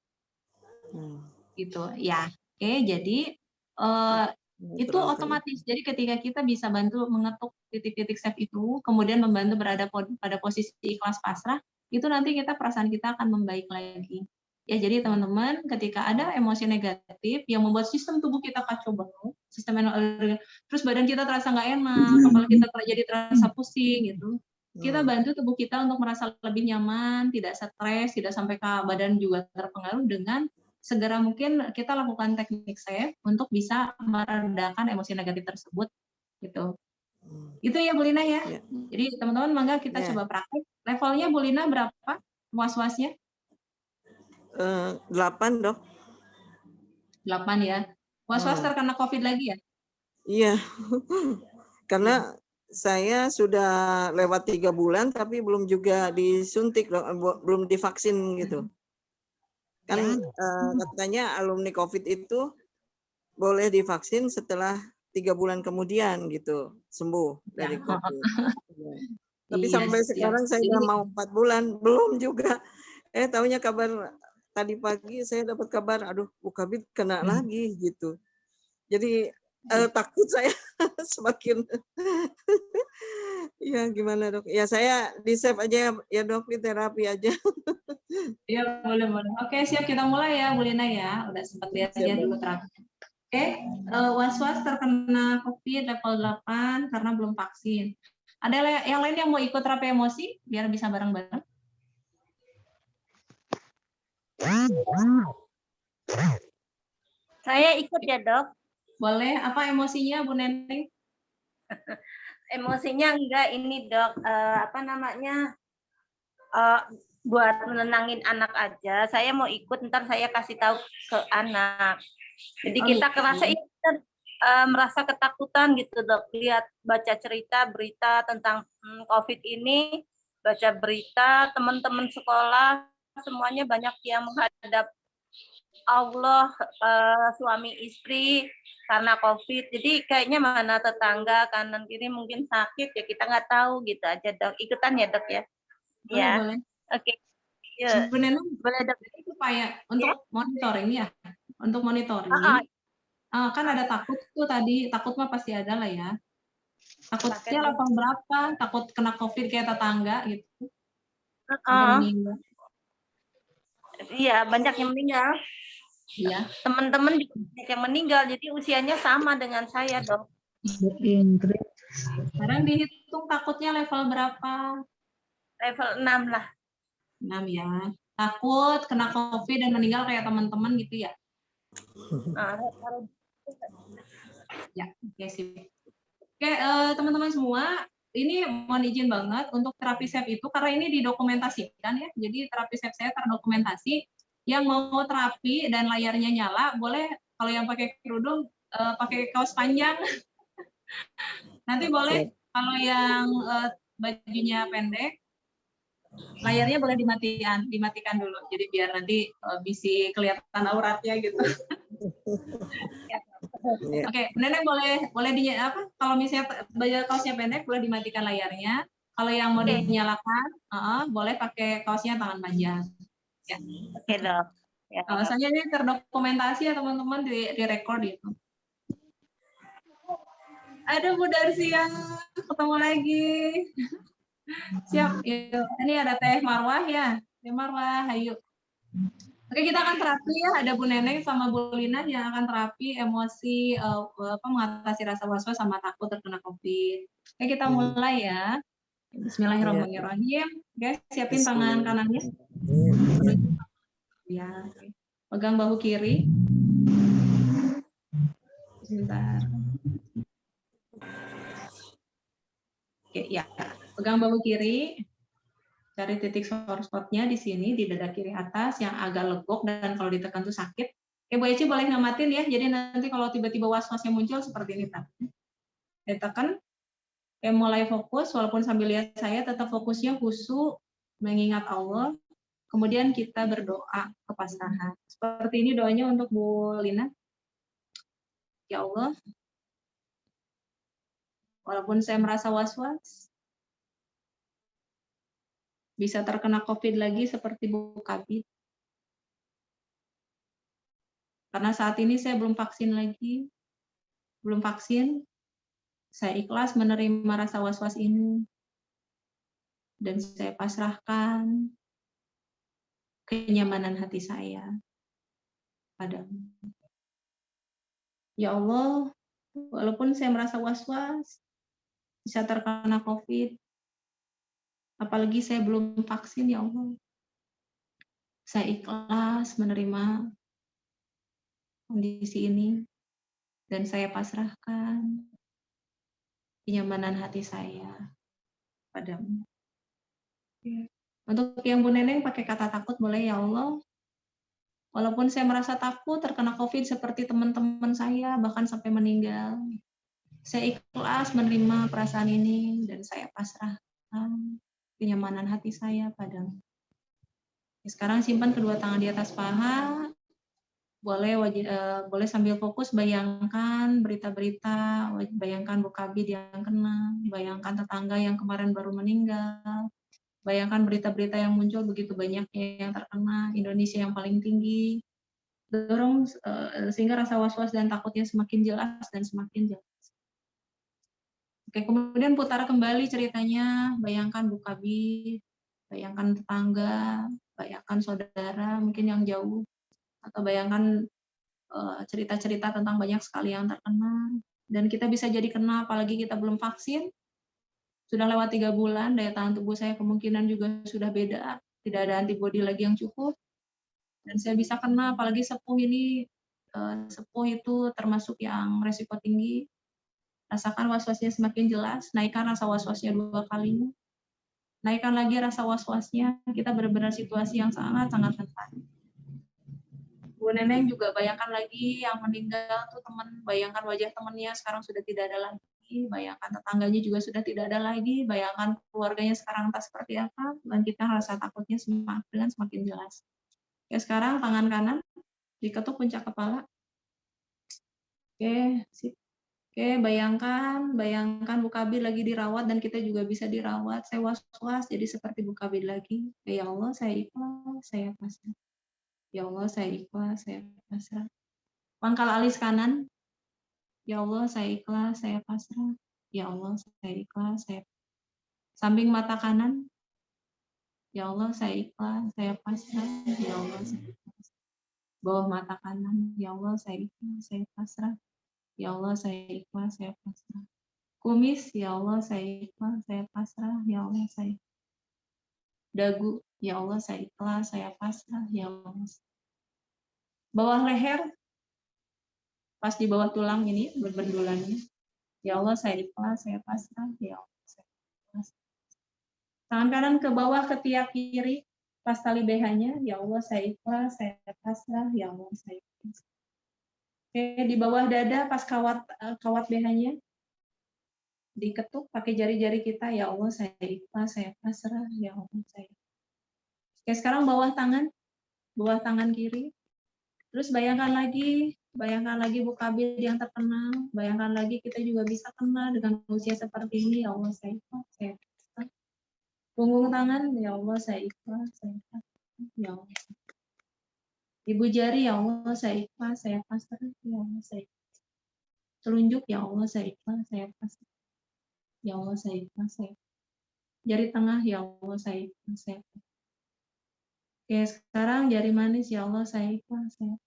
Gitu ya. Oke, jadi itu otomatis. Jadi ketika kita bisa bantu mengetuk titik-titik SAFE itu, kemudian membantu berada pada posisi ikhlas pasrah, itu nanti perasaan kita akan membaik lagi. Ya, jadi teman-teman, ketika ada emosi negatif yang membuat sistem tubuh kita kacau banget, terus badan kita terasa nggak enak, kepala kita jadi terasa pusing gitu. Kita bantu tubuh kita untuk merasa lebih nyaman, tidak stres, tidak sampai ke badan juga terpengaruh dengan segera mungkin kita lakukan teknik SAFE untuk bisa meredakan emosi negatif tersebut gitu. Itu ya Bu Lina ya. Jadi teman-teman mangga kita coba praktek. Levelnya Bu Lina berapa was-wasnya? 8 dok. 8 ya. Was-was terkena COVID lagi ya? Iya. Karena saya sudah lewat 3 bulan tapi belum juga disuntik, belum divaksin gitu. Kan katanya alumni COVID itu boleh divaksin setelah 3 bulan kemudian gitu sembuh dari COVID. Tapi sampai sekarang saya udah mau 4 bulan belum juga. Tahunya kabar tadi pagi saya dapat kabar, aduh Bu Kabid kena lagi gitu. Jadi takut saya semakin. Ya gimana dok? Ya saya di SAFE aja ya dok, di terapi aja. Iya boleh. Oke siap, kita mulai ya Bu Lina ya. Udah sempat lihat aja dulu terapi. Oke, was-was terkena COVID level 8 karena belum vaksin. Ada yang lain yang mau ikut terapi emosi biar bisa bareng-bareng? Saya ikut ya, Dok. Boleh, apa emosinya Bu Neneng? Emosinya enggak ini, Dok. Apa namanya? Buat menenangin anak aja. Saya mau ikut, ntar saya kasih tahu ke anak. Jadi kita kerasa merasa ketakutan gitu, Dok. Lihat, baca cerita, berita tentang COVID ini, baca berita, teman-teman sekolah, semuanya banyak yang menghadap Allah, suami istri karena COVID. Jadi kayaknya mana tetangga kanan kiri mungkin sakit ya, kita nggak tahu gitu aja, Dok. Ikutan ya, Dok ya. Boleh, Ya. boleh. Oke. Ya. Bu Neneng, Boleh, Dok. supaya untuk monitoring ya, untuk monitoring. Kan ada takut tuh tadi, takut mah pasti ada lah ya. Takutnya level berapa? Takut kena COVID kayak tetangga gitu. Sampai meninggal. Iya, banyak yang meninggal. Iya. Teman-teman banyak yang meninggal, jadi usianya sama dengan saya, Dok. Sekarang dihitung takutnya level berapa? Level 6 lah. 6 ya. Takut kena COVID dan meninggal kayak teman-teman gitu ya? Ya, oke sih. Oke, teman-teman semua, ini mohon izin banget untuk terapi SEP itu karena ini didokumentasikan ya. Jadi terapi SEP saya terdokumentasi. Yang mau terapi dan layarnya nyala, boleh kalau yang pakai kerudung pakai kaos panjang. Nanti boleh kalau yang bajunya pendek, layarnya boleh dimatikan dulu. Jadi biar nanti bisa kelihatan auratnya gitu. Oke, Nenek boleh kalau misalnya baju kaosnya pendek boleh dimatikan layarnya. Kalau yang mau dinyalakan, boleh pakai kaosnya tangan panjang. Ya. Oke, Dok. Ya. Alasannya ini terdokumentasi ya teman-teman di record itu. Ada Bu Darsi yang ketemu lagi. Siap. Yuk. Ini ada Teh Marwah ya. Teh Marwah, ayo. Oke, kita akan terapi ya. Ada Bu Neneng sama Bu Lina yang akan terapi emosi, mengatasi rasa was-was sama takut terkena COVID. Oke, kita mulai ya. Bismillahirrahmanirrahim. Guys, siapin tangan kanannya. Ya. Pegang bahu kiri. Sebentar. Oke, ya. Pegang bahu kiri. Cari titik sore spot-nya di sini, di dada kiri atas, yang agak legok, dan kalau ditekan tuh sakit. Oke, Bu Eci boleh ngamatin ya, jadi nanti kalau tiba-tiba was-wasnya muncul seperti ini. Ditekan, mulai fokus, walaupun sambil lihat saya, tetap fokusnya khusyuk, mengingat Allah, kemudian kita berdoa kepasrahan. Seperti ini doanya untuk Bu Lina. Ya Allah, walaupun saya merasa was-was, bisa terkena COVID lagi seperti Bu Kabit. Karena saat ini saya belum vaksin lagi, belum vaksin, saya ikhlas menerima rasa was-was ini, dan saya pasrahkan kenyamanan hati saya padamu. Ya Allah, walaupun saya merasa was-was, bisa terkena COVID, apalagi saya belum vaksin, ya Allah, saya ikhlas menerima kondisi ini, dan saya pasrahkan kenyamanan hati saya padamu. Untuk yang Bu Neneng pakai kata takut boleh, ya Allah. Walaupun saya merasa takut terkena COVID seperti teman-teman saya, bahkan sampai meninggal. Saya ikhlas menerima perasaan ini dan saya pasrahkan kenyamanan hati saya padamu. Sekarang simpan kedua tangan di atas paha. Boleh sambil fokus bayangkan berita-berita, bayangkan Bu Kabid yang kena, bayangkan tetangga yang kemarin baru meninggal. Bayangkan berita-berita yang muncul begitu banyaknya yang terkena, Indonesia yang paling tinggi. Dorong sehingga rasa was-was dan takutnya semakin jelas dan semakin jelas. Oke, kemudian putar kembali ceritanya, bayangkan Bu Kabid, bayangkan tetangga, bayangkan saudara mungkin yang jauh, atau bayangkan cerita-cerita tentang banyak sekali yang terkena, dan kita bisa jadi kena apalagi kita belum vaksin. Sudah lewat 3 bulan, daya tahan tubuh saya kemungkinan juga sudah beda, tidak ada antibodi lagi yang cukup. Dan saya bisa kena, apalagi sepuh ini, sepuh itu termasuk yang resiko tinggi. Rasakan was-wasnya semakin jelas, naikkan rasa was-wasnya 2 kalinya. Naikkan lagi rasa was-wasnya, kita benar-benar situasi yang sangat-sangat rentan. Bu Neneng juga bayangkan lagi yang meninggal tuh teman, bayangkan wajah temannya sekarang sudah tidak ada lagi, bayangkan tetangganya juga sudah tidak ada lagi, bayangkan keluarganya sekarang entah seperti apa, dan kita rasa takutnya semakin jelas. Oke, sekarang tangan kanan diketuk puncak kepala. Oke, sip. Oke, bayangkan Bu Kabir lagi dirawat dan kita juga bisa dirawat. Saya was-was jadi seperti Bu Kabir lagi. Ya Allah, saya ikhlas, saya pasrah. Ya Allah, saya ikhlas, saya pasrah. Pangkal alis kanan. Ya Allah, saya ikhlas, saya pasrah. Ya Allah, saya ikhlas, saya samping mata kanan. Ya Allah, saya ikhlas, saya pasrah. Ya Allah, saya ikhlas. Bawah mata kanan. Ya Allah, saya ikhlas, saya pasrah. Ya Allah, saya ikhlas, saya pasrah. Kumis, ya Allah, saya ikhlas, saya pasrah. Ya Allah, saya dagu, ya Allah, saya ikhlas, saya pasrah. Ya Allah. Bawah leher, pas di bawah tulang ini berbendulannya. Ya Allah, saya ikhlas, saya pasrah. Ya Allah, saya ikhlas. Tangan kanan ke bawah ke tiak kiri, pas tali BH-nya. Ya Allah, saya ikhlas, saya pasrah. Ya Allah, saya ikhlas. Oke, di bawah dada pas kawat BH-nya diketuk pakai jari-jari kita. Ya Allah, saya ikhlas, saya pasrah. Ya Allah, saya. Oke, sekarang bawah tangan kiri. Terus bayangkan lagi Bu Kabir yang terkenal, bayangkan lagi kita juga bisa kena dengan usia seperti ini. Ya Allah, saya ikhlas, saya pasrah. Punggung tangan, ya Allah, saya ikhlas, saya pasrah. Ya Allah. Ibu jari, ya Allah, saya ikhlas, saya pasrah. Ya Allah, saya ikhlas. Telunjuk, ya Allah, saya ikhlas, saya pasrah. Ya Allah, saya ikhlas, saya. Jari tengah, ya Allah, saya ikhlas, saya pasrah. Oke, sekarang jari manis, ya Allah, saya ikhlas, saya.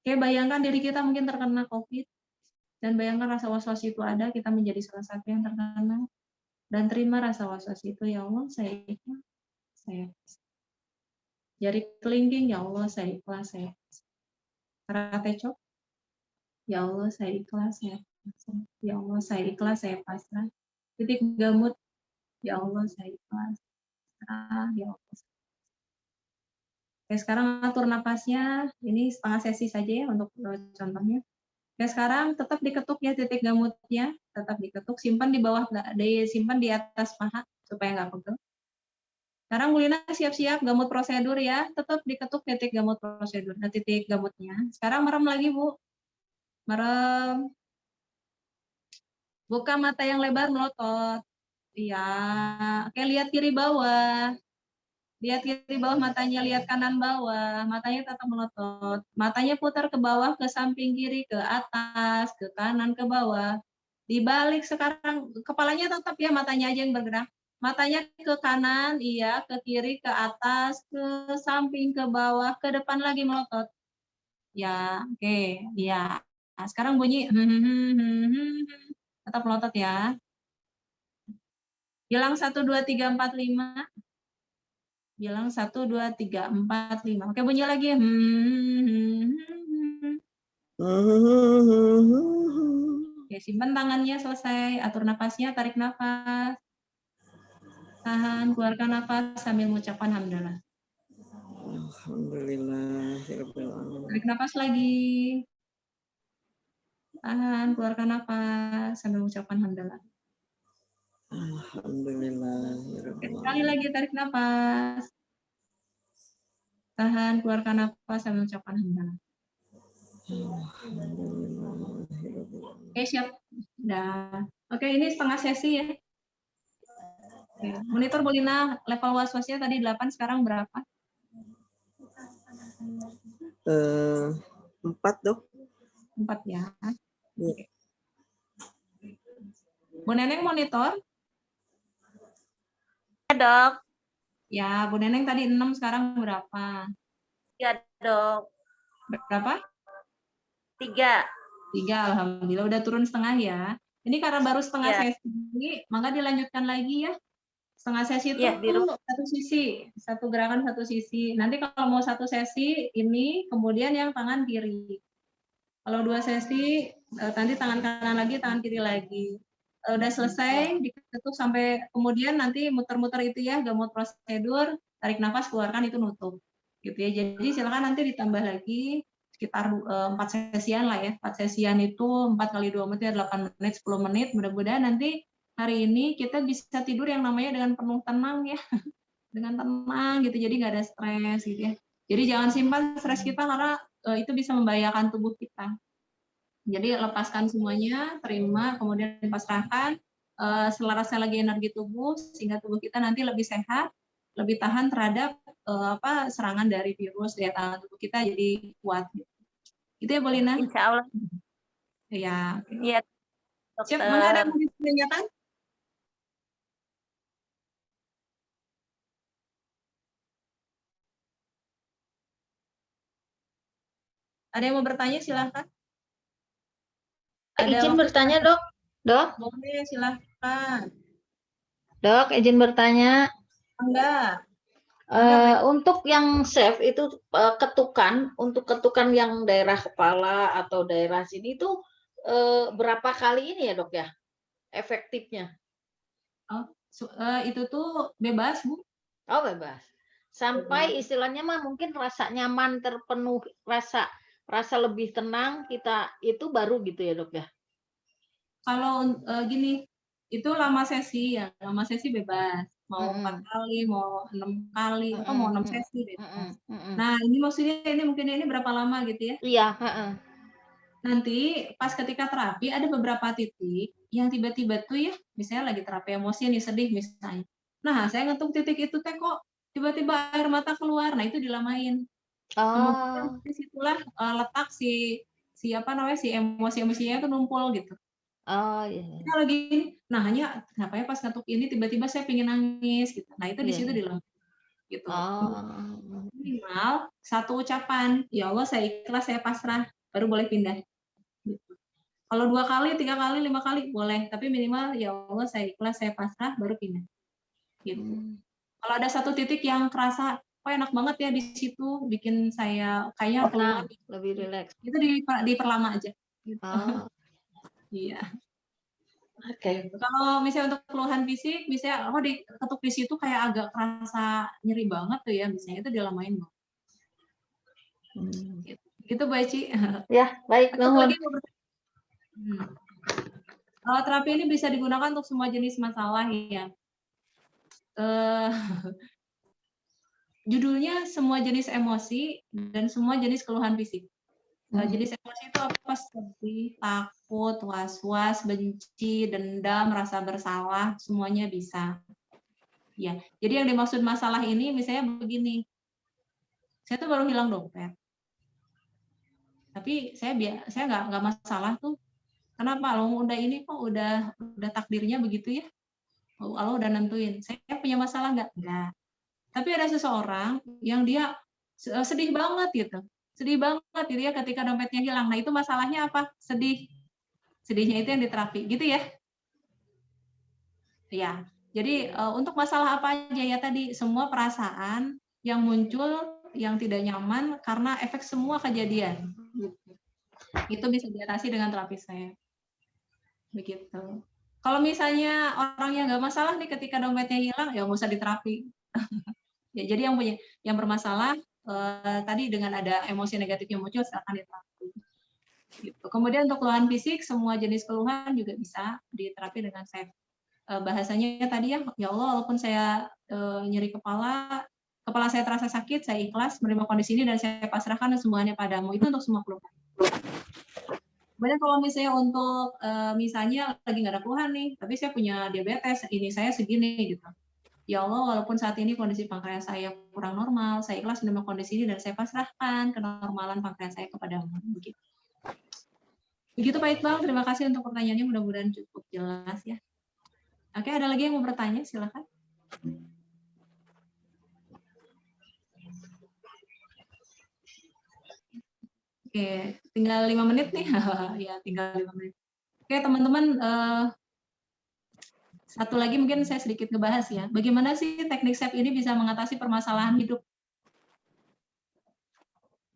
Oke, bayangkan diri kita mungkin terkena COVID, dan bayangkan rasa was-was itu ada, kita menjadi salah satu yang terkena, dan terima rasa was-was itu, ya Allah, saya ikhlas, saya. Jari kelingking, ya Allah, saya ikhlas, saya. Karate chop, ya Allah, saya ikhlas, saya pasrah. Ya Allah, saya ikhlas, saya pasrah. Titik gamut, ya Allah, saya ikhlas, ya Allah. Oke, sekarang atur napasnya, ini setengah sesi saja ya untuk contohnya. Oke, sekarang tetap diketuk ya titik gamutnya, tetap diketuk, simpan di bawah, simpan di atas paha supaya nggak pegel. Sekarang Bu Lina siap-siap gamut prosedur ya, tetap diketuk titik gamut prosedur, nah titik gamutnya. Sekarang merem lagi Bu, merem. Buka mata yang lebar melotot. Iya, oke lihat kiri bawah. Lihat kiri bawah matanya, lihat kanan bawah, matanya tetap melotot. Matanya putar ke bawah, ke samping kiri, ke atas, ke kanan, ke bawah. Dibalik sekarang, kepalanya tetap ya, matanya aja yang bergerak. Matanya ke kanan, iya, ke kiri, ke atas, ke samping, ke bawah, ke depan lagi melotot. Ya, oke, ya. Nah, sekarang bunyi, tetap melotot ya. Bilang 1, 2, 3, 4, 5. Bilang 1, 2, 3, 4, 5. Oke, bunyi lagi. Oke, simpan tangannya, selesai. Atur nafasnya, tarik nafas. Tahan, keluarkan nafas sambil mengucapkan alhamdulillah. Alhamdulillah. Tarik nafas lagi. Tahan, keluarkan nafas sambil mengucapkan alhamdulillah. Alhamdulillah. Sekali lagi tarik nafas. Tahan, keluarkan nafas sambil mengucapkan alhamdulillah. Oke, siap. Udah. Oke, ini setengah sesi ya. Oke. Monitor Bu Lina, level was-wasnya tadi 8, sekarang berapa? 4, Dok. 4 ya. Ya. Oke. Bu Neneng monitor? Ya, Dok. Ya, Bu Neneng tadi 6, sekarang berapa? Ya, Dok. Berapa? 3. 3, alhamdulillah udah turun setengah ya. Ini karena baru setengah Ya. sesi, maka dilanjutkan lagi ya. setengah sesi itu Iya, di rumah. satu sisi, satu gerakan satu sisi. Nanti kalau mau satu sesi ini, kemudian yang tangan kiri. Kalau 2 sesi, nanti tangan kanan lagi, tangan kiri lagi. Udah selesai, ditutup sampai kemudian nanti muter-muter itu ya, gamut prosedur, tarik nafas, keluarkan, itu nutup. Gitu ya. Jadi silakan nanti ditambah lagi sekitar 4 sesian lah ya. 4 sesian itu 4 kali 2 menit, 8 menit, 10 menit. Mudah-mudahan nanti hari ini kita bisa tidur yang namanya dengan penuh tenang ya. Dengan tenang gitu, jadi nggak ada stres gitu ya. Jadi jangan simpan stres kita karena itu bisa membahayakan tubuh kita. Jadi lepaskan semuanya, terima, kemudian pasrahkan, selarasnya lagi energi tubuh sehingga tubuh kita nanti lebih sehat, lebih tahan terhadap serangan dari virus, daya tahan tubuh kita jadi kuat. Itu ya, Bolina? Insya Allah. Ya. Iya, Siap, mana ada yang dokter. mau ditanyakan? Ada yang mau bertanya, silahkan. Ada Izin waktu- bertanya, Dok. Dok, Boleh, silahkan. Dok, izin bertanya. Enggak. Untuk yang safe itu ketukan, untuk ketukan yang daerah kepala atau daerah sini itu berapa kali ini ya, Dok ya? Efektifnya? Itu tuh bebas, Bu. Oh, bebas. Sampai istilahnya mah mungkin rasa nyaman terpenuh, rasa lebih tenang kita itu baru gitu ya, Dok ya. Kalau gini, itu lama sesi ya, lama sesi bebas. Mau 4 kali, mau 6 kali, atau mau 6 sesi bebas. Nah, ini maksudnya ini berapa lama gitu ya? Iya, Nanti pas ketika terapi ada beberapa titik yang tiba-tiba tuh ya, misalnya lagi terapi emosi nih, sedih misalnya. Nah, saya ngetuk titik itu teh kok tiba-tiba air mata keluar. Nah, itu dilamain. Kemudian disitulah letak si emosi-emosinya itu numpul gitu. iya. Kita lagi ini, nah hanya kenapa ya pas ngetuk ini tiba-tiba saya pengen nangis gitu. Nah, itu di situ dilemain gitu. Minimal satu ucapan, ya Allah saya ikhlas, saya pasrah, baru boleh pindah. Gitu. Kalau 2 kali, 3 kali, 5 kali boleh, tapi minimal ya Allah saya ikhlas, saya pasrah, baru pindah. Gitu. Kalau ada satu titik yang kerasa, kok enak banget ya di situ, bikin saya kayak keluar, lebih rileks. itu diperlama aja. Gitu. Iya. Oke. Kalau misalnya untuk keluhan fisik, misalnya diketuk di situ kayak agak kerasa nyeri banget tuh ya, misalnya itu dilamain. Gitu, Bu Eci. Ya, baik. Nuhun. Terapi ini bisa digunakan untuk semua jenis masalah ya. Judulnya semua jenis emosi dan semua jenis keluhan fisik. Jenis emosi itu apa? Sedih, takut, was-was, benci, dendam, rasa bersalah, semuanya bisa. Ya, jadi yang dimaksud masalah ini misalnya begini. Saya tuh baru hilang dompet. Tapi saya nggak masalah tuh. Kenapa? Allah udah ini kok udah takdirnya begitu ya. Allah udah nentuin. Saya punya masalah nggak? Enggak. Tapi ada seseorang yang dia sedih banget gitu. Sedih banget gitu ya ketika dompetnya hilang. Nah, itu masalahnya apa? Sedih. Sedihnya itu yang diterapi, gitu ya? Ya. Jadi untuk masalah apa aja ya tadi, semua perasaan yang muncul yang tidak nyaman karena efek semua kejadian. Itu bisa diatasi dengan terapi saya. Begitu. Kalau misalnya orang yang nggak masalah nih ketika dompetnya hilang, ya nggak usah diterapi. Ya, jadi yang bermasalah tadi dengan ada emosi negatif yang muncul silakan diterapi. Gitu. Kemudian untuk keluhan fisik, semua jenis keluhan juga bisa diterapi dengan safe. Bahasanya tadi ya Allah, walaupun saya nyeri kepala saya terasa sakit, saya ikhlas menerima kondisi ini dan saya pasrahkan semuanya padamu. Itu untuk semua keluhan. Kemudian kalau misalnya untuk misalnya lagi nggak ada keluhan nih, tapi saya punya diabetes, ini saya segini gitu. Ya Allah, walaupun saat ini kondisi pankreas saya kurang normal, saya ikhlas menerima kondisi ini dan saya pasrahkan kenormalan pankreas saya kepadamu. Begitu. Begitu Pak Iqbal, terima kasih untuk pertanyaannya, mudah-mudahan cukup jelas ya. Oke, ada lagi yang mau bertanya? Silakan. Oke, tinggal 5 menit nih. Ya, tinggal 5 menit. Oke, teman-teman, Satu lagi mungkin saya sedikit ngebahas ya, bagaimana sih teknik SAFE ini bisa mengatasi permasalahan hidup?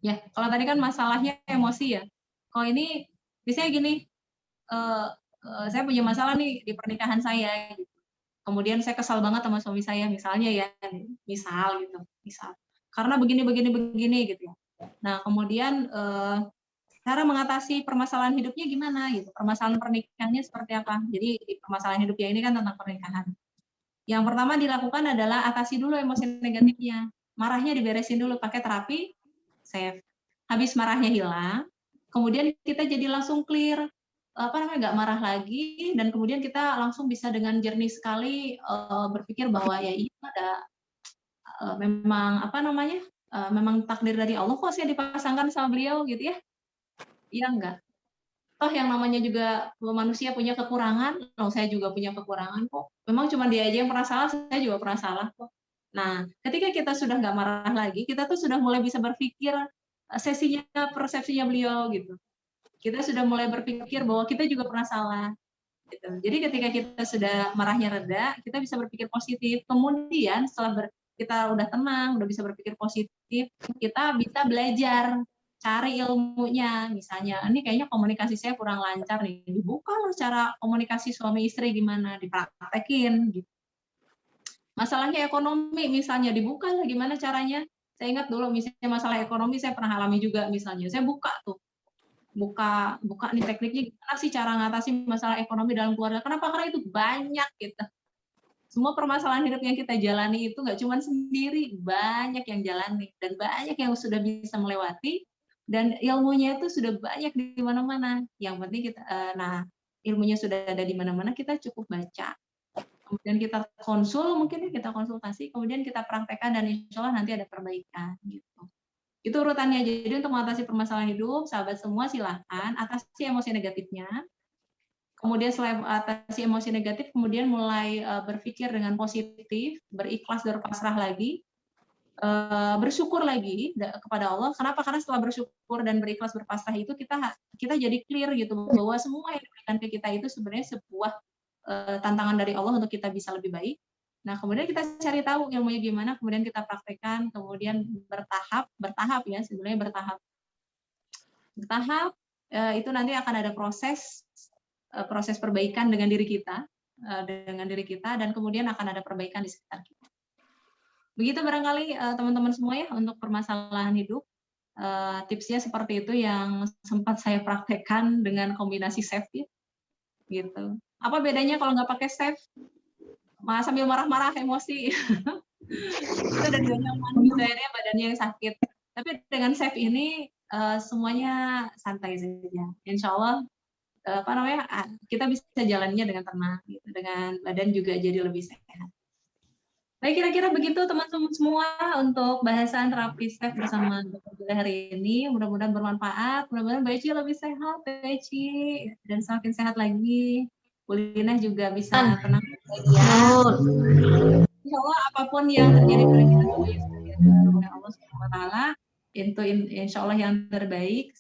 Ya, kalau tadi kan masalahnya emosi ya. Kalau ini biasanya gini, saya punya masalah nih di pernikahan saya. Gitu. Kemudian saya kesal banget sama suami saya, misalnya ya, misal gitu, misal. Karena begini gitu ya. Nah, kemudian cara mengatasi permasalahan hidupnya gimana gitu, permasalahan pernikahannya seperti apa. Jadi di permasalahan hidupnya ini kan tentang pernikahan. Yang pertama dilakukan adalah atasi dulu emosi negatifnya. Marahnya diberesin dulu pakai terapi SAFE. Habis marahnya hilang, kemudian kita jadi langsung clear, nggak marah lagi, dan kemudian kita langsung bisa dengan jernih sekali berpikir bahwa ya itu ada memang memang takdir dari Allah kok saya dipasangkan sama beliau gitu ya. Iya enggak? Toh yang namanya juga manusia punya kekurangan, saya juga punya kekurangan kok. Memang cuma dia aja yang pernah salah, saya juga pernah salah kok. Nah, ketika kita sudah nggak marah lagi, kita tuh sudah mulai bisa berpikir persepsinya beliau gitu. Kita sudah mulai berpikir bahwa kita juga pernah salah. Gitu. Jadi ketika kita sudah marahnya reda, kita bisa berpikir positif. Kemudian setelah kita udah tenang, udah bisa berpikir positif, kita bisa belajar cari ilmunya. Misalnya, ini kayaknya komunikasi saya kurang lancar nih. Dibuka loh cara komunikasi suami istri gimana, dipraktekin. Gitu. Masalahnya ekonomi misalnya, dibuka lah gimana caranya. Saya ingat dulu misalnya masalah ekonomi saya pernah alami juga misalnya. Saya buka nih tekniknya gimana sih cara ngatasi masalah ekonomi dalam keluarga. Kenapa? Karena itu banyak gitu. Semua permasalahan hidup yang kita jalani itu nggak cuma sendiri, banyak yang jalani dan banyak yang sudah bisa melewati dan ilmunya itu sudah banyak di mana-mana. Yang penting kita ilmunya sudah ada di mana-mana, kita cukup baca. Kemudian kita kita konsultasi, kemudian kita praktekkan dan insya Allah nanti ada perbaikan gitu. Itu urutannya. Jadi untuk mengatasi permasalahan hidup, sahabat semua silahkan atasi emosi negatifnya. Kemudian selain atasi emosi negatif, kemudian mulai berpikir dengan positif, berikhlas dan berpasrah lagi, bersyukur lagi kepada Allah. Kenapa? Karena setelah bersyukur dan berikhlas berpasrah itu kita jadi clear gitu bahwa semua yang diberikan ke kita itu sebenarnya sebuah tantangan dari Allah untuk kita bisa lebih baik. Nah, kemudian kita cari tahu ilmunya gimana, kemudian kita praktekkan, kemudian bertahap ya, sebenarnya bertahap. Itu nanti akan ada proses perbaikan dengan diri kita, dan kemudian akan ada perbaikan di sekitar kita. Begitu barangkali teman-teman semua ya untuk permasalahan hidup. Tipsnya seperti itu yang sempat saya praktekkan dengan kombinasi SAFE gitu. Apa bedanya kalau nggak pakai SAFE? Sambil marah-marah emosi. Itu dan gak nyaman, akhirnya badannya yang sakit. Tapi dengan SAFE ini semuanya santai saja. Insya Allah kita bisa jalannya dengan tenang, gitu. Dengan badan juga jadi lebih sehat. Baik, kira-kira begitu teman-teman semua untuk bahasan terapi SAFE bersama Dr. Julia hari ini. Mudah-mudahan bermanfaat, mudah-mudahan Mbak Eci lebih sehat, Mbak Eci, dan semakin sehat lagi. Bu Lina juga bisa tenang lagi ya. Insya Allah apapun yang terjadi pada kita semuanya oleh Allah Subhanahu Wa Taala, itu insya Allah yang terbaik.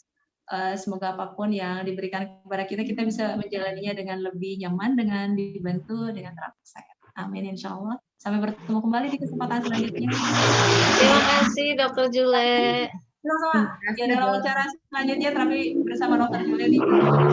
Semoga apapun yang diberikan kepada kita bisa menjalaninya dengan lebih nyaman, dengan dibantu dengan terapi SAFE. Amin insya Allah. Sampai bertemu kembali di kesempatan selanjutnya. Terima kasih Dr. Jule. Sama-sama. Ya, dalam acara selanjutnya terapi bersama Dr. Jule di Nuhun.